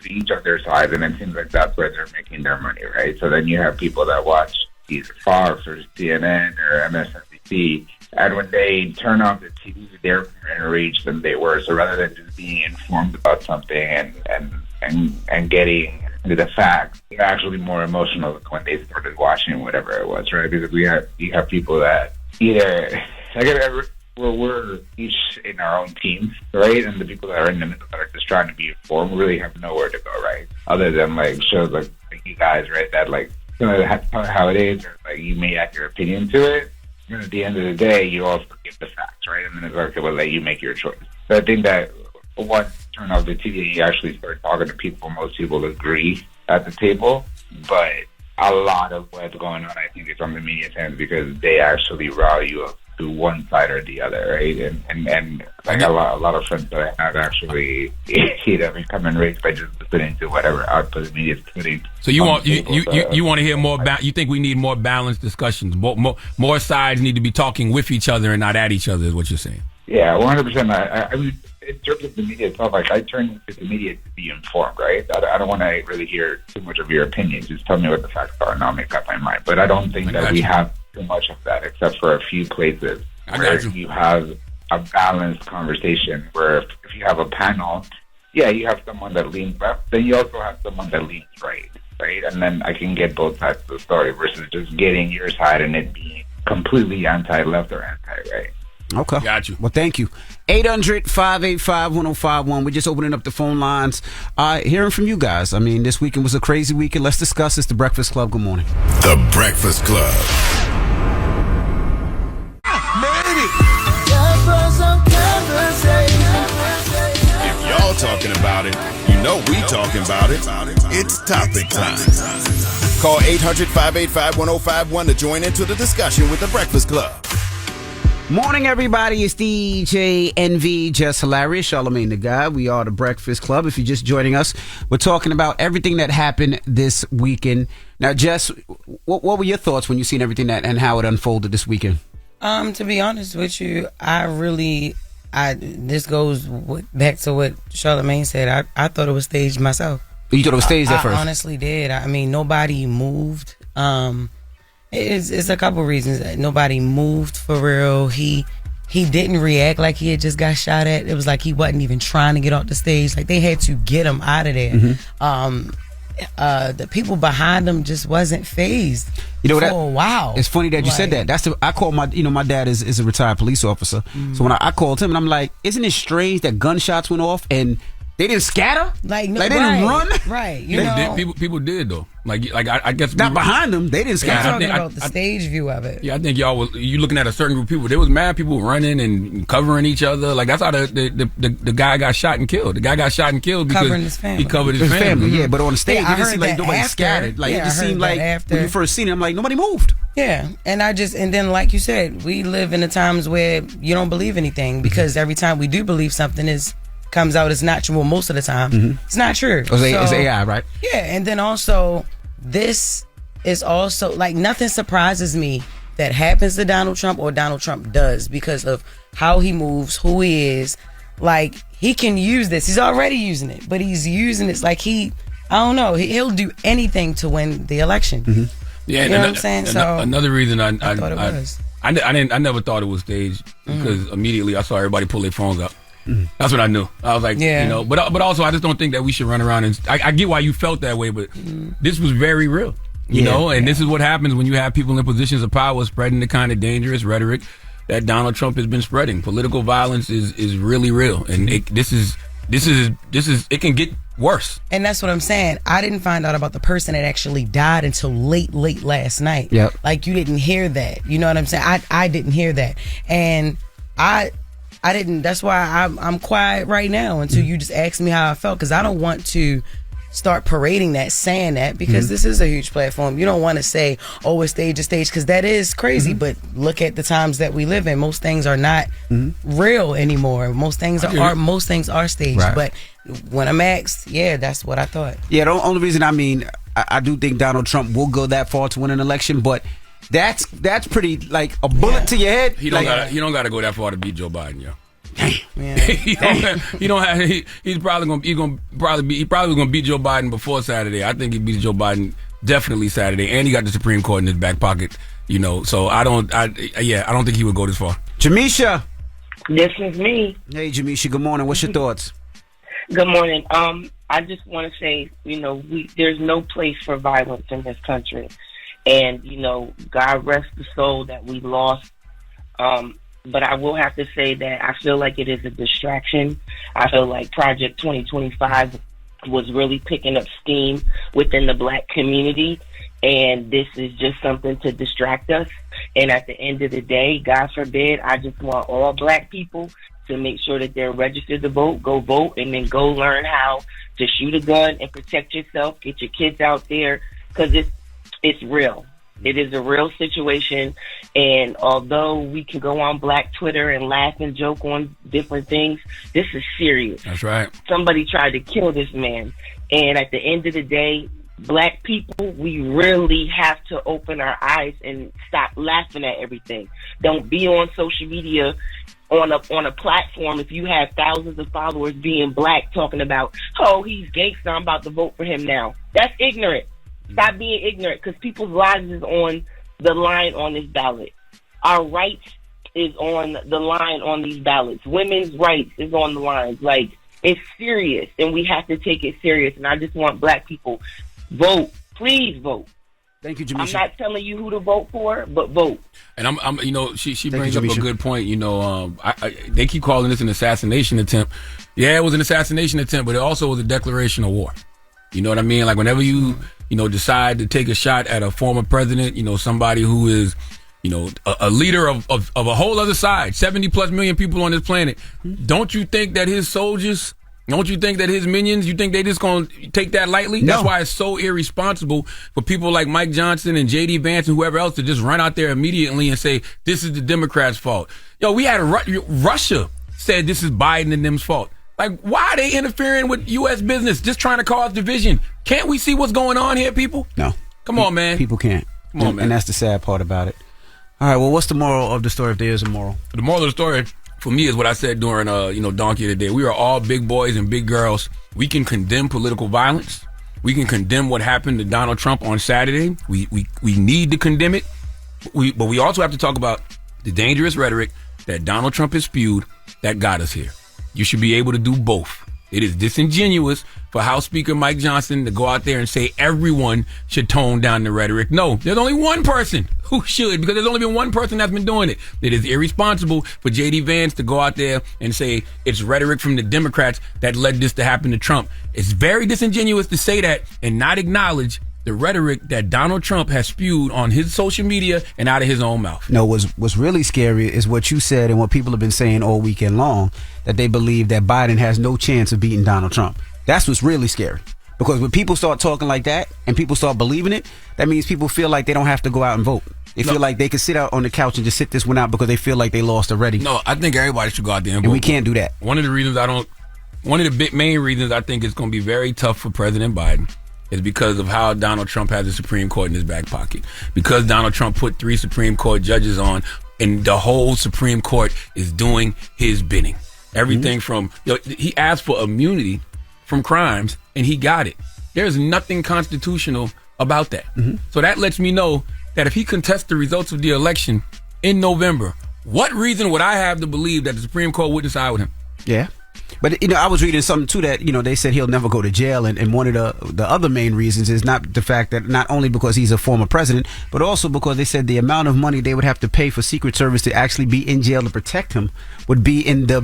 to each of their sides, and it seems like that's where they're making their money, right? So then you have people that watch either Fox or CNN or MSNBC, and when they turn on the TV, they're more enraged than they were. So rather than just being informed about something and getting the facts, they're actually more emotional when they started watching whatever it was, right? Because you have people that either we're each in our own teams, right? And the people that are in the middle that are just trying to be informed really have nowhere to go, right? Other than like shows like you guys, right? That like how it is, or like you may add your opinion to it. And at the end of the day, you also give the facts, right? And then it's like, well, let you make your choice. So I think that once you turn off the TV, you actually start talking to people. Most people agree at the table, but a lot of what's going on, I think, is on the media's hands because they actually rile you up to one side or the other, right? And like a lot of friends that I have actually become enraged by just listening to whatever output the media is putting. So you want to hear more? You think we need more balanced discussions? More sides need to be talking with each other and not at each other. Is what you're saying? Yeah, 100%. I mean, in terms of the media itself, like I turn to the media to be informed, right? I don't want to really hear too much of your opinions. Just tell me what the facts are, and I'll make up my mind. But I don't think that we have too much of that, except for a few places where you have a balanced conversation. Where if you have a panel, yeah, you have someone that leans left, then you also have someone that leans right? And then I can get both sides of the story versus just getting your side and it being completely anti-left or anti-right. Okay. Got you. Well, thank you. 800-585-1051. We're just opening up the phone lines. Hearing from you guys. I mean, this weekend was a crazy weekend. Let's discuss. It's The Breakfast Club. Good morning. The Breakfast Club. If y'all talking about it, you know we talking about it. It's topic time. Call 800-585-1051 to join into the discussion with The Breakfast Club. Morning, everybody. It's DJ NV, Jess Hilarious, Charlamagne the Guy. We are The Breakfast Club. If you're just joining us, we're talking about everything that happened this weekend. Now, Jess, what were your thoughts when you seen everything and how it unfolded this weekend? To be honest with you, this goes back to what Charlamagne said. I thought it was staged myself. You thought it was staged at first? I honestly did. I mean, nobody moved. It's a couple reasons. Nobody moved for real. He didn't react like he had just got shot at. It was like he wasn't even trying to get off the stage. Like they had to get him out of there. Mm-hmm. The people behind him just wasn't phased. You know for that? a while. It's funny that you said that. I called my dad is a retired police officer. So when I called him and I'm like, isn't it strange that gunshots went off and They didn't scatter? Like, no, they didn't run? Right. You know, people did though. Like I guess not behind them. They didn't scatter. I'm talking about the stage view of it. Yeah, I think you looking at a certain group of people. There was mad people running and covering each other. Like that's how the guy got shot and killed. The guy got shot and killed because covering his family. He covered his family. Yeah, but on the stage, Yeah, it didn't seem like nobody scattered. Like it just seemed like when you first seen it, I'm like nobody moved. Yeah, and then like you said, we live in the times where you don't believe anything because every time we do believe something comes out as not true. Well, most of the time, it's not true. It's AI, right? Yeah, and then also this is also like nothing surprises me that happens to Donald Trump or Donald Trump does because of how he moves, who he is. Like he can use this. He's already using it, but he's using it like I don't know. He'll do anything to win the election. Yeah, you know what I'm saying. So another reason I thought it was. I never thought it was staged because immediately I saw everybody pull their phones up. That's what I knew. I was like, you know, but also I just don't think that we should run around and I get why you felt that way, but this was very real, you know, and this is what happens when you have people in positions of power spreading the kind of dangerous rhetoric that Donald Trump has been spreading. Political violence is really real, and this is it can get worse. And that's what I'm saying. I didn't find out about the person that actually died until late last night. Yep. Like you didn't hear that. You know what I'm saying? I didn't hear that, and I didn't. That's why I'm quiet right now until you just ask me how I felt because I don't want to start parading that, saying that because this is a huge platform. You don't want to say, "Oh, it's stage to stage," because that is crazy. But look at the times that we live in. Most things are not real anymore. Most things are staged. Right. But when I'm asked, yeah, that's what I thought. Yeah, the only reason I do think Donald Trump will go that far to win an election, but. That's pretty like a bullet to your head. He don't got to go that far to beat Joe Biden, yo. Yeah. He's probably gonna beat Joe Biden before Saturday. I think he beats Joe Biden definitely Saturday, and he got the Supreme Court in his back pocket. You know, so I don't think he would go this far. Jamisha, this is me. Hey, Jamisha. Good morning. What's your thoughts? Good morning. I just want to say, you know, there's no place for violence in this country. And, you know, God rest the soul that we lost. But I will have to say that I feel like it is a distraction. I feel like Project 2025 was really picking up steam within the black community. And this is just something to distract us. And at the end of the day, God forbid, I just want all black people to make sure that they're registered to vote, go vote, and then go learn how to shoot a gun and protect yourself, get your kids out there, because it's real. It is a real situation, and although we can go on Black Twitter and laugh and joke on different things, this is serious. That's right. Somebody tried to kill this man, and at the end of the day, black people, we really have to open our eyes and stop laughing at everything. Don't be on social media on a platform if you have thousands of followers being black talking about, oh, he's gangster, I'm about to vote for him now. That's ignorant. Stop being ignorant because people's lives is on the line on this ballot. Our rights is on the line on these ballots. Women's rights is on the line. Like, it's serious, and we have to take it serious. And I just want black people, vote. Please vote. Thank you, Jamisha. I'm not telling you who to vote for, but vote. And I'm you know, she brings up a good point. You know, they keep calling this an assassination attempt. Yeah, it was an assassination attempt, but it also was a declaration of war. You know what I mean? Like whenever you decide to take a shot at a former president, you know, somebody who is, you know, a leader of a whole other side, 70 plus million people on this planet. Don't you think that his soldiers, don't you think that his minions, you think they just gonna take that lightly? No. That's why it's so irresponsible for people like Mike Johnson and J.D. Vance and whoever else to just run out there immediately and say, this is the Democrats' fault. Yo, we had Russia said this is Biden and them's fault. Like, why are they interfering with U.S. business, just trying to cause division? Can't we see what's going on here, people? No. Come on, man. People can't. Come on, man. And that's the sad part about it. All right, well, what's the moral of the story if there is a moral? The moral of the story, for me, is what I said during, Donkey of the Day. We are all big boys and big girls. We can condemn political violence. We can condemn what happened to Donald Trump on Saturday. We need to condemn it. But we also have to talk about the dangerous rhetoric that Donald Trump has spewed that got us here. You should be able to do both. It is disingenuous for House Speaker Mike Johnson to go out there and say everyone should tone down the rhetoric. No, there's only one person who should, because there's only been one person that's been doing it. It is irresponsible for J.D. Vance to go out there and say it's rhetoric from the Democrats that led this to happen to Trump. It's very disingenuous to say that and not acknowledge the rhetoric that Donald Trump has spewed on his social media and out of his own mouth. No, what's really scary is what you said and what people have been saying all weekend long, that they believe that Biden has no chance of beating Donald Trump. That's what's really scary. Because when people start talking like that and people start believing it, that means people feel like they don't have to go out and vote. They feel like they can sit out on the couch and just sit this one out because they feel like they lost already. No, I think everybody should go out there and vote. And we can't do that. One of the main reasons I think it's going to be very tough for President Biden is because of how Donald Trump has the Supreme Court in his back pocket. Because Donald Trump put 3 Supreme Court judges on, and the whole Supreme Court is doing his bidding. Everything from, he asked for immunity from crimes, and he got it. There's nothing constitutional about that. So that lets me know that if he contests the results of the election in November, what reason would I have to believe that the Supreme Court would decide with him? Yeah. But, I was reading something, too, that, they said he'll never go to jail. And one of the other main reasons is not the fact that not only because he's a former president, but also because they said the amount of money they would have to pay for Secret Service to actually be in jail to protect him would be in the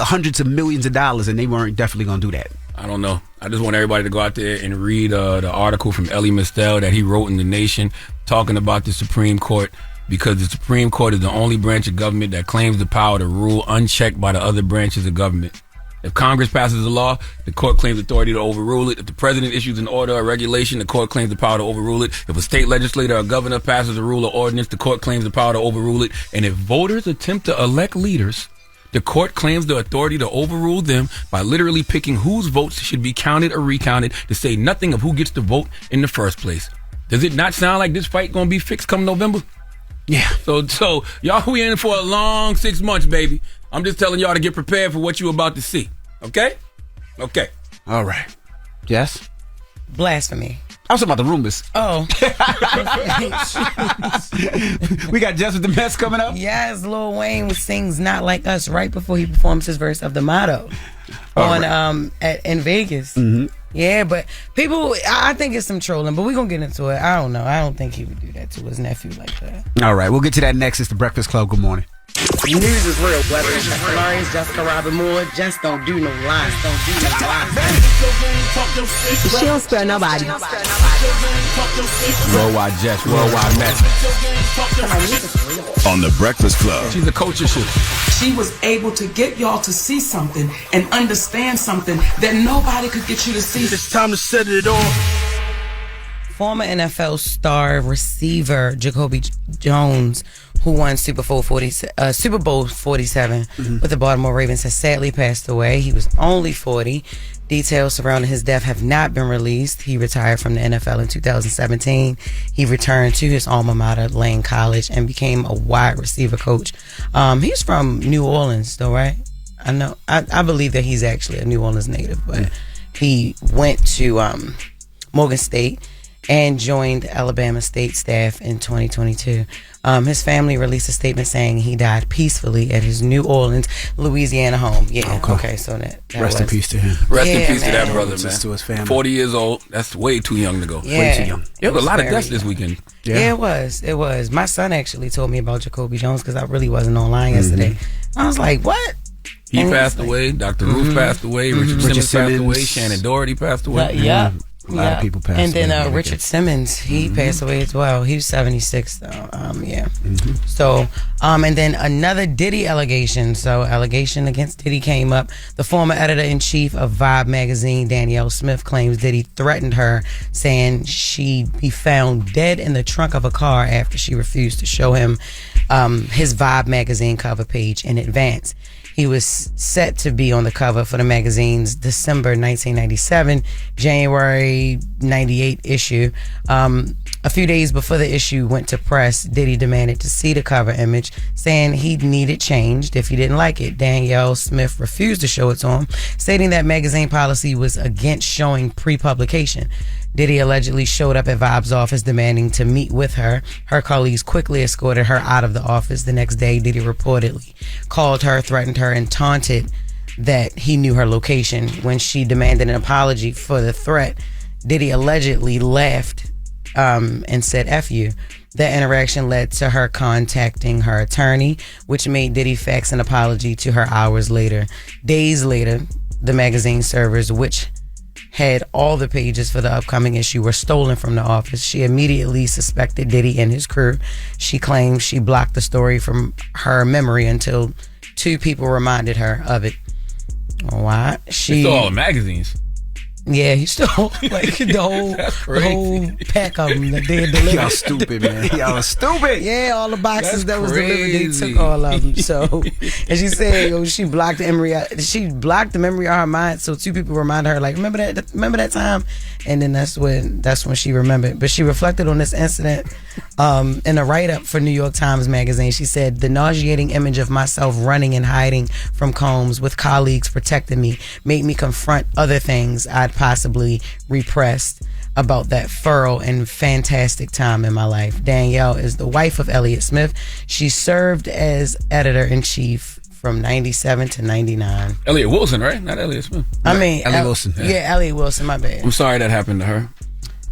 hundreds of millions of dollars. And they weren't definitely going to do that. I don't know. I just want everybody to go out there and read the article from Elie Mystal that he wrote in The Nation talking about the Supreme Court, because the Supreme Court is the only branch of government that claims the power to rule unchecked by the other branches of government. If Congress passes a law, the court claims authority to overrule it. If the president issues an order or regulation, the court claims the power to overrule it. If a state legislator or governor passes a rule or ordinance, the court claims the power to overrule it. And if voters attempt to elect leaders, the court claims the authority to overrule them by literally picking whose votes should be counted or recounted, to say nothing of who gets to vote in the first place. Does it not sound like this fight going to be fixed come November? Yeah. So y'all, we in for a long 6 months, baby. I'm just telling y'all to get prepared for what you're about to see. Okay? Okay. All right. Jess? Blasphemy. I was talking about the rumors. Oh. We got Jess With The Mess coming up. Yes, Lil Wayne sings Not Like Us right before he performs his verse of the motto in Vegas. Yeah, but people, I think it's some trolling, but we're going to get into it. I don't know. I don't think he would do that to his nephew like that. All right, we'll get to that next. It's The Breakfast Club. Good morning. News is real, whether it's Jess Hilarious, Jessica Robin Moore, just don't do no lies, She don't spare nobody. Worldwide Jess, worldwide Mack. On The Breakfast Club. She's a coach of shit. She was able to get y'all to see something and understand something that nobody could get you to see. It's time to set it off. Former NFL star receiver Jacoby Jones, who won Super Bowl 47 with the Baltimore Ravens, has sadly passed away. He was only 40. Details surrounding his death have not been released. He retired from the NFL in 2017. He returned to his alma mater, Lane College, and became a wide receiver coach. He's from New Orleans, though, right? I know. I believe that he's actually a New Orleans native, but he went to Morgan State and joined Alabama State staff in 2022. His family released a statement saying he died peacefully at his New Orleans, Louisiana home. Yeah, okay, so that rest in peace to him. Rest in peace to that brother, man. To his family. 40 years old. That's way too young to go. Yeah. Way too young. There was a lot of deaths this weekend. Yeah, it was. It was. My son actually told me about Jacoby Jones because I really wasn't online yesterday. I was like, what? He passed away. Dr. Ruth passed away. Richard Simmons passed away. Shannon Doherty passed away. Yeah. A lot of people passed and away. And then Richard Simmons, he passed away as well. He was 76 though. So, and then another Diddy allegation. So, allegation against Diddy came up. The former editor-in-chief of Vibe magazine, Danielle Smith, claims Diddy threatened her, saying she'd be found dead in the trunk of a car after she refused to show him his Vibe magazine cover page in advance. He was set to be on the cover for the magazine's December 1997, January 98 issue. A few days before the issue went to press, Diddy demanded to see the cover image, saying he'd need it changed if he didn't like it. Danielle Smith refused to show it to him, stating that magazine policy was against showing pre-publication. Diddy allegedly showed up at Vibe's office demanding to meet with her. Her colleagues quickly escorted her out of the office. The next day, Diddy reportedly called her, threatened her, and taunted that he knew her location. When she demanded an apology for the threat, Diddy allegedly laughed and said, F you. That interaction led to her contacting her attorney, which made Diddy fax an apology to her hours later. Days later, the magazine servers, which had all the pages for the upcoming issue, were stolen from the office. She immediately suspected Diddy and his crew. She claimed she blocked the story from her memory until 2 people reminded her of it. Why? She stole all the magazines. Yeah, he stole like the whole pack of them that they had delivered. Y'all stupid, man. Y'all stupid. Yeah, all the boxes That's that was delivered, they crazy. took all of them. So, and she said, she blocked the memory. She blocked the memory of her mind. So 2 people reminded her, like, remember that time, and then that's when she remembered. But she reflected on this incident in a write up for New York Times Magazine. She said, the nauseating image of myself running and hiding from Combs with colleagues protecting me made me confront other things I'd possibly repressed about that thorough and fantastic time in my life. Danielle is the wife of Elliott Smith. She served as editor-in-chief from 97 to 99. Elliott Wilson, right? Not Elliott Smith. I mean, Elliott Wilson. Yeah, Elliott Wilson, my bad. I'm sorry that happened to her.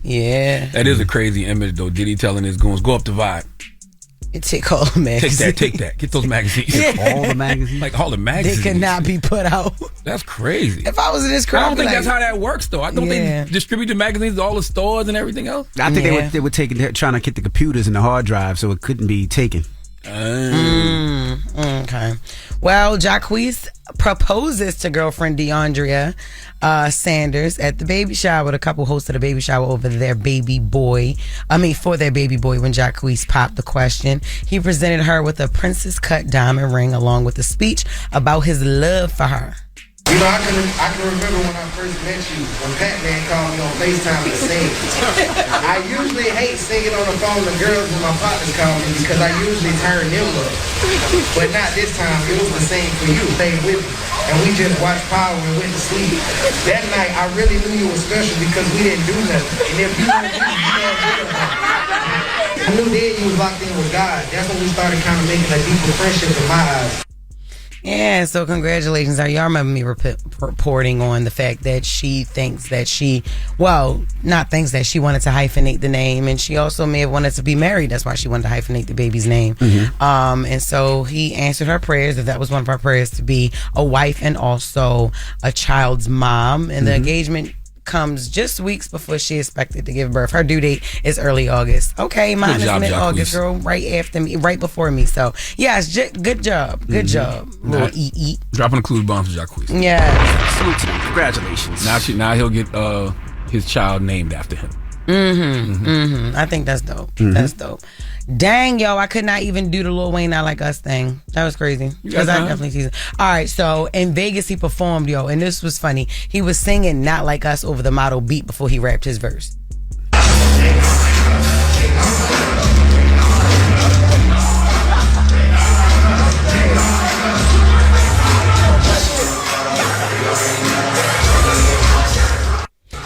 Yeah. That is a crazy image, though. Diddy telling his goons, go up the vibe. Take all the magazines. Take that. Get those magazines. Yeah. All the magazines? Like all the magazines. They could not be put out. That's crazy. If I was in this crowd, I don't think like, that's how that works, though. I don't Yeah. they distribute the magazines to all the stores and everything else. I think they were trying to get the computers and the hard drive so it couldn't be taken. Okay. Well, Jacquees proposes to girlfriend DeAndrea Sanders at the baby shower. The couple hosted a baby shower over their baby boy. For their baby boy when Jacquees popped the question. He presented her with a princess cut diamond ring along with a speech about his love for her. You know, I can remember when I first met you, when Pac-Man called me on FaceTime to sing. I usually hate singing on the phone to girls when my partners call me because I usually turn them up. But not this time. It was the same for you. Stay with me. And we just watched Power and went to sleep. That night, I really knew you were special because we didn't do nothing. And if you didn't do nothing, I knew then you was locked in with God. That's when we started kind of making a deeper friendship in my eyes. Yeah, so congratulations. Y'all remember me reporting on the fact that she thinks that she wanted to hyphenate the name, and she also may have wanted to be married. That's why she wanted to hyphenate the baby's name. And so he answered her prayers, if that was one of her prayers, to be a wife and also a child's mom. And the engagement comes just weeks before she expected to give birth. Her due date is early August. Okay, mine is mid-August, girl, right before me. So, yes, good job. Good job. Little eat. Dropping a clue bomb for Jacquees. Yeah. Salute to them. Congratulations. Now he'll get his child named after him. I think that's dope. That's dope. Dang, yo, I could not even do the Lil Wayne Not Like Us thing. That was crazy. Because I definitely see it. All right, so in Vegas he performed, yo, and this was funny. He was singing Not Like Us over the model beat before he rapped his verse.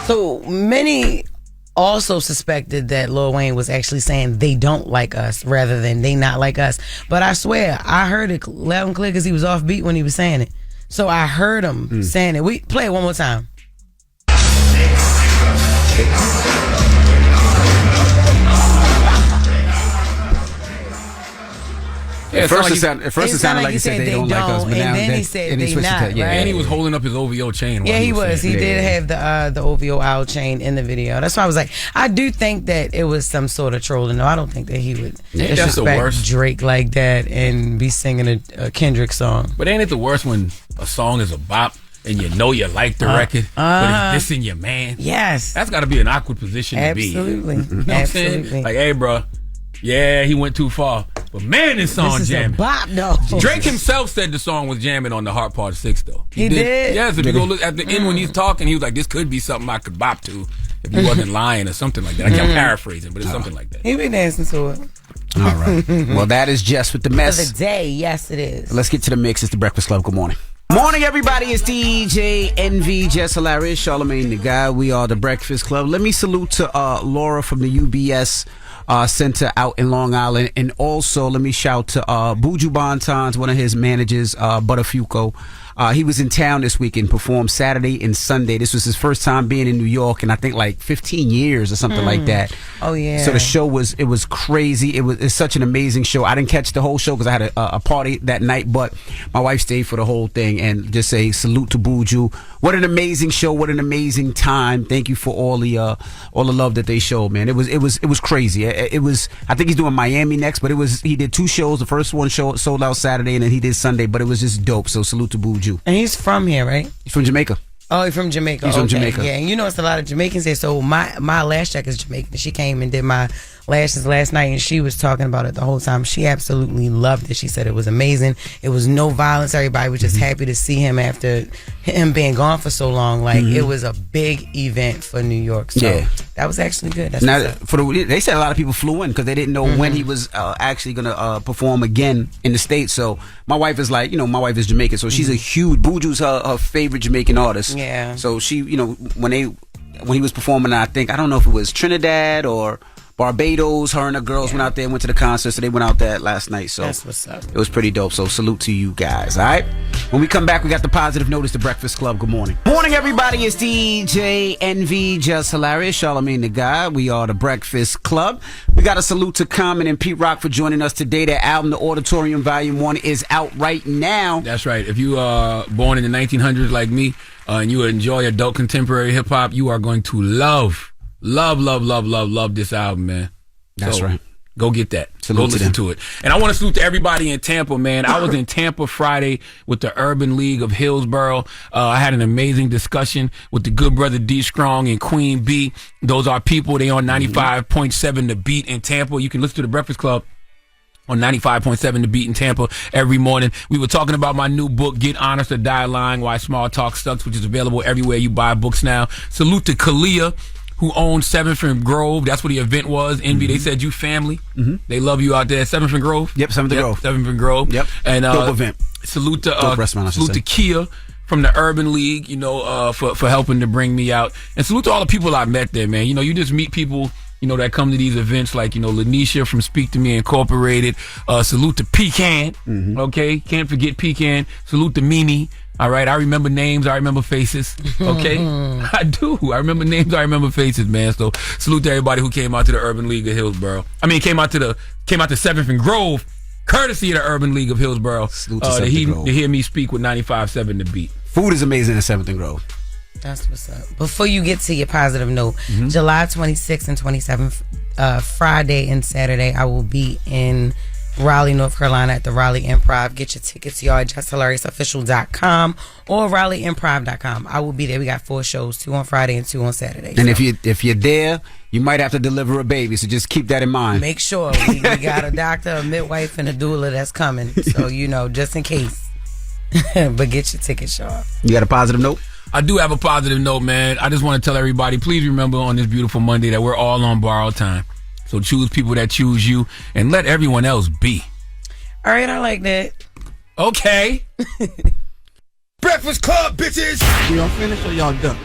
So many also suspected that Lil Wayne was actually saying they don't like us rather than they not like us. But I swear, I heard it loud and clear because he was off beat when he was saying it. So I heard him saying it. We play it one more time. Yeah, at first it sounded like he said they don't like us, but now then he said they not. Right? And he was holding up his OVO chain. Yeah, he was. He did have the OVO owl chain in the video. That's why I was like, I do think that it was some sort of trolling. No, I don't think that he would disrespect Drake like that and be singing a Kendrick song. But ain't it the worst when a song is a bop and you know you like the record, but it's dissing your man? Yes. That's got to be an awkward position to be. Absolutely. You know what I'm saying? Like, hey, bro, yeah, he went too far. But man, this song jamming. A bop, though. Drake himself said the song was jamming on the Heart Part 6, though. He did? Yes, if you go look at the end when he's talking, he was like, this could be something I could bop to if he wasn't lying or something like that. I can't paraphrasing, but it's something like that. He be dancing to it. All right. Well, that is Jess with the Mess. For the day, yes, it is. Let's get to the mix. It's the Breakfast Club. Good morning. Morning, everybody. It's DJ NV, Jess Hilarious, Charlamagne the Guy. We are the Breakfast Club. Let me salute to Laura from the UBS Center out in Long Island, and also let me shout to Buju Bantans, one of his managers, Butterfuco, He was in town this weekend, performed Saturday and Sunday. This was his first time being in New York in I think like 15 years or something like that. Oh yeah. So the show was crazy. It's such an amazing show. I didn't catch the whole show because I had a party that night, but my wife stayed for the whole thing. And just say salute to Buju. What an amazing show! What an amazing time! Thank you for all the love that they showed, man. It was crazy. It was. I think he's doing Miami next, but he did 2 shows. The first one sold out Saturday, and then he did Sunday. But it was just dope. So salute to Buju. And he's from here, right? He's from Jamaica. Oh, he's from Jamaica. He's from Jamaica. Yeah, and you know it's a lot of Jamaicans here. So my lash check is Jamaican. She came and did my lashes last night, and she was talking about it the whole time. She absolutely loved it. She said it was amazing. It was no violence. Everybody was just happy to see him after him being gone for so long. Like it was a big event for New York. So that was actually good. That's now, they said a lot of people flew in because they didn't know when he was actually going to perform again in the States. So my wife is like, my wife is Jamaican, so she's a huge Buju's her favorite Jamaican artist. Yeah. So she, when he was performing, I don't know if it was Trinidad or Barbados, her and the girls went out there and went to the concert, so they went out there last night. So that's what's up. It was pretty dope. So salute to you guys. All right. When we come back, we got the positive notice, the Breakfast Club. Good morning. Morning, everybody. It's DJ NV, Jess Hilarious, Charlamagne the Guy. We are the Breakfast Club. We got a salute to Common and Pete Rock for joining us today. Their album, The Auditorium Volume 1, is out right now. That's right. If you are born in the 1900s like me, and you enjoy adult contemporary hip hop, you are going to love this album, man. That's right. Go get that. Salute go listen to it. And I want to salute to everybody in Tampa, man. I was in Tampa Friday with the Urban League of Hillsborough. I had an amazing discussion with the good brother D Strong and Queen B. Those are people. They on 95.7 The Beat in Tampa. You can listen to the Breakfast Club on 95.7 The Beat in Tampa every morning. We were talking about my new book, Get Honest or Die Lying, Why Small Talk Sucks, which is available everywhere you buy books now. Salute to Kalia, who owns 7th and Grove. That's what the event was. Envy, they said you family. They love you out there. 7th and Grove? Yep, 7th and Grove. 7th and Grove. Yep. And, dope event. Salute to dope restaurant, salute to Kia from the Urban League, for helping to bring me out. And salute to all the people I met there, man. You just meet people, that come to these events like, Lanisha from Speak to Me Incorporated. Salute to Pecan. Okay. Can't forget Pecan. Salute to Mimi. All right. I remember names. I remember faces. Okay. I do. I remember names. I remember faces, man. So salute to everybody who came out to the Urban League of Hillsborough. Came out to 7th and Grove, courtesy of the Urban League of Hillsborough. Salute to 7th and Grove. To hear me speak with 95.7 The Beat. Food is amazing at 7th and Grove. That's what's up. Before you get to your positive note, July 26th and 27th, Friday and Saturday, I will be in Raleigh, North Carolina at the Raleigh Improv. Get your tickets, y'all, at JessHilariousOfficial.com or RaleighImprov.com. I will be there. We got 4 shows, 2 on Friday and 2 on Saturday. And if you're there, you might have to deliver a baby, so just keep that in mind. Make sure we got a doctor, a midwife, and a doula that's coming. So, just in case. But get your tickets, y'all. You got a positive note? I do have a positive note, man. I just want to tell everybody, please remember on this beautiful Monday that we're all on borrowed time. So choose people that choose you and let everyone else be. All right, I like that. Okay. Breakfast Club, bitches! Y'all finished or y'all done?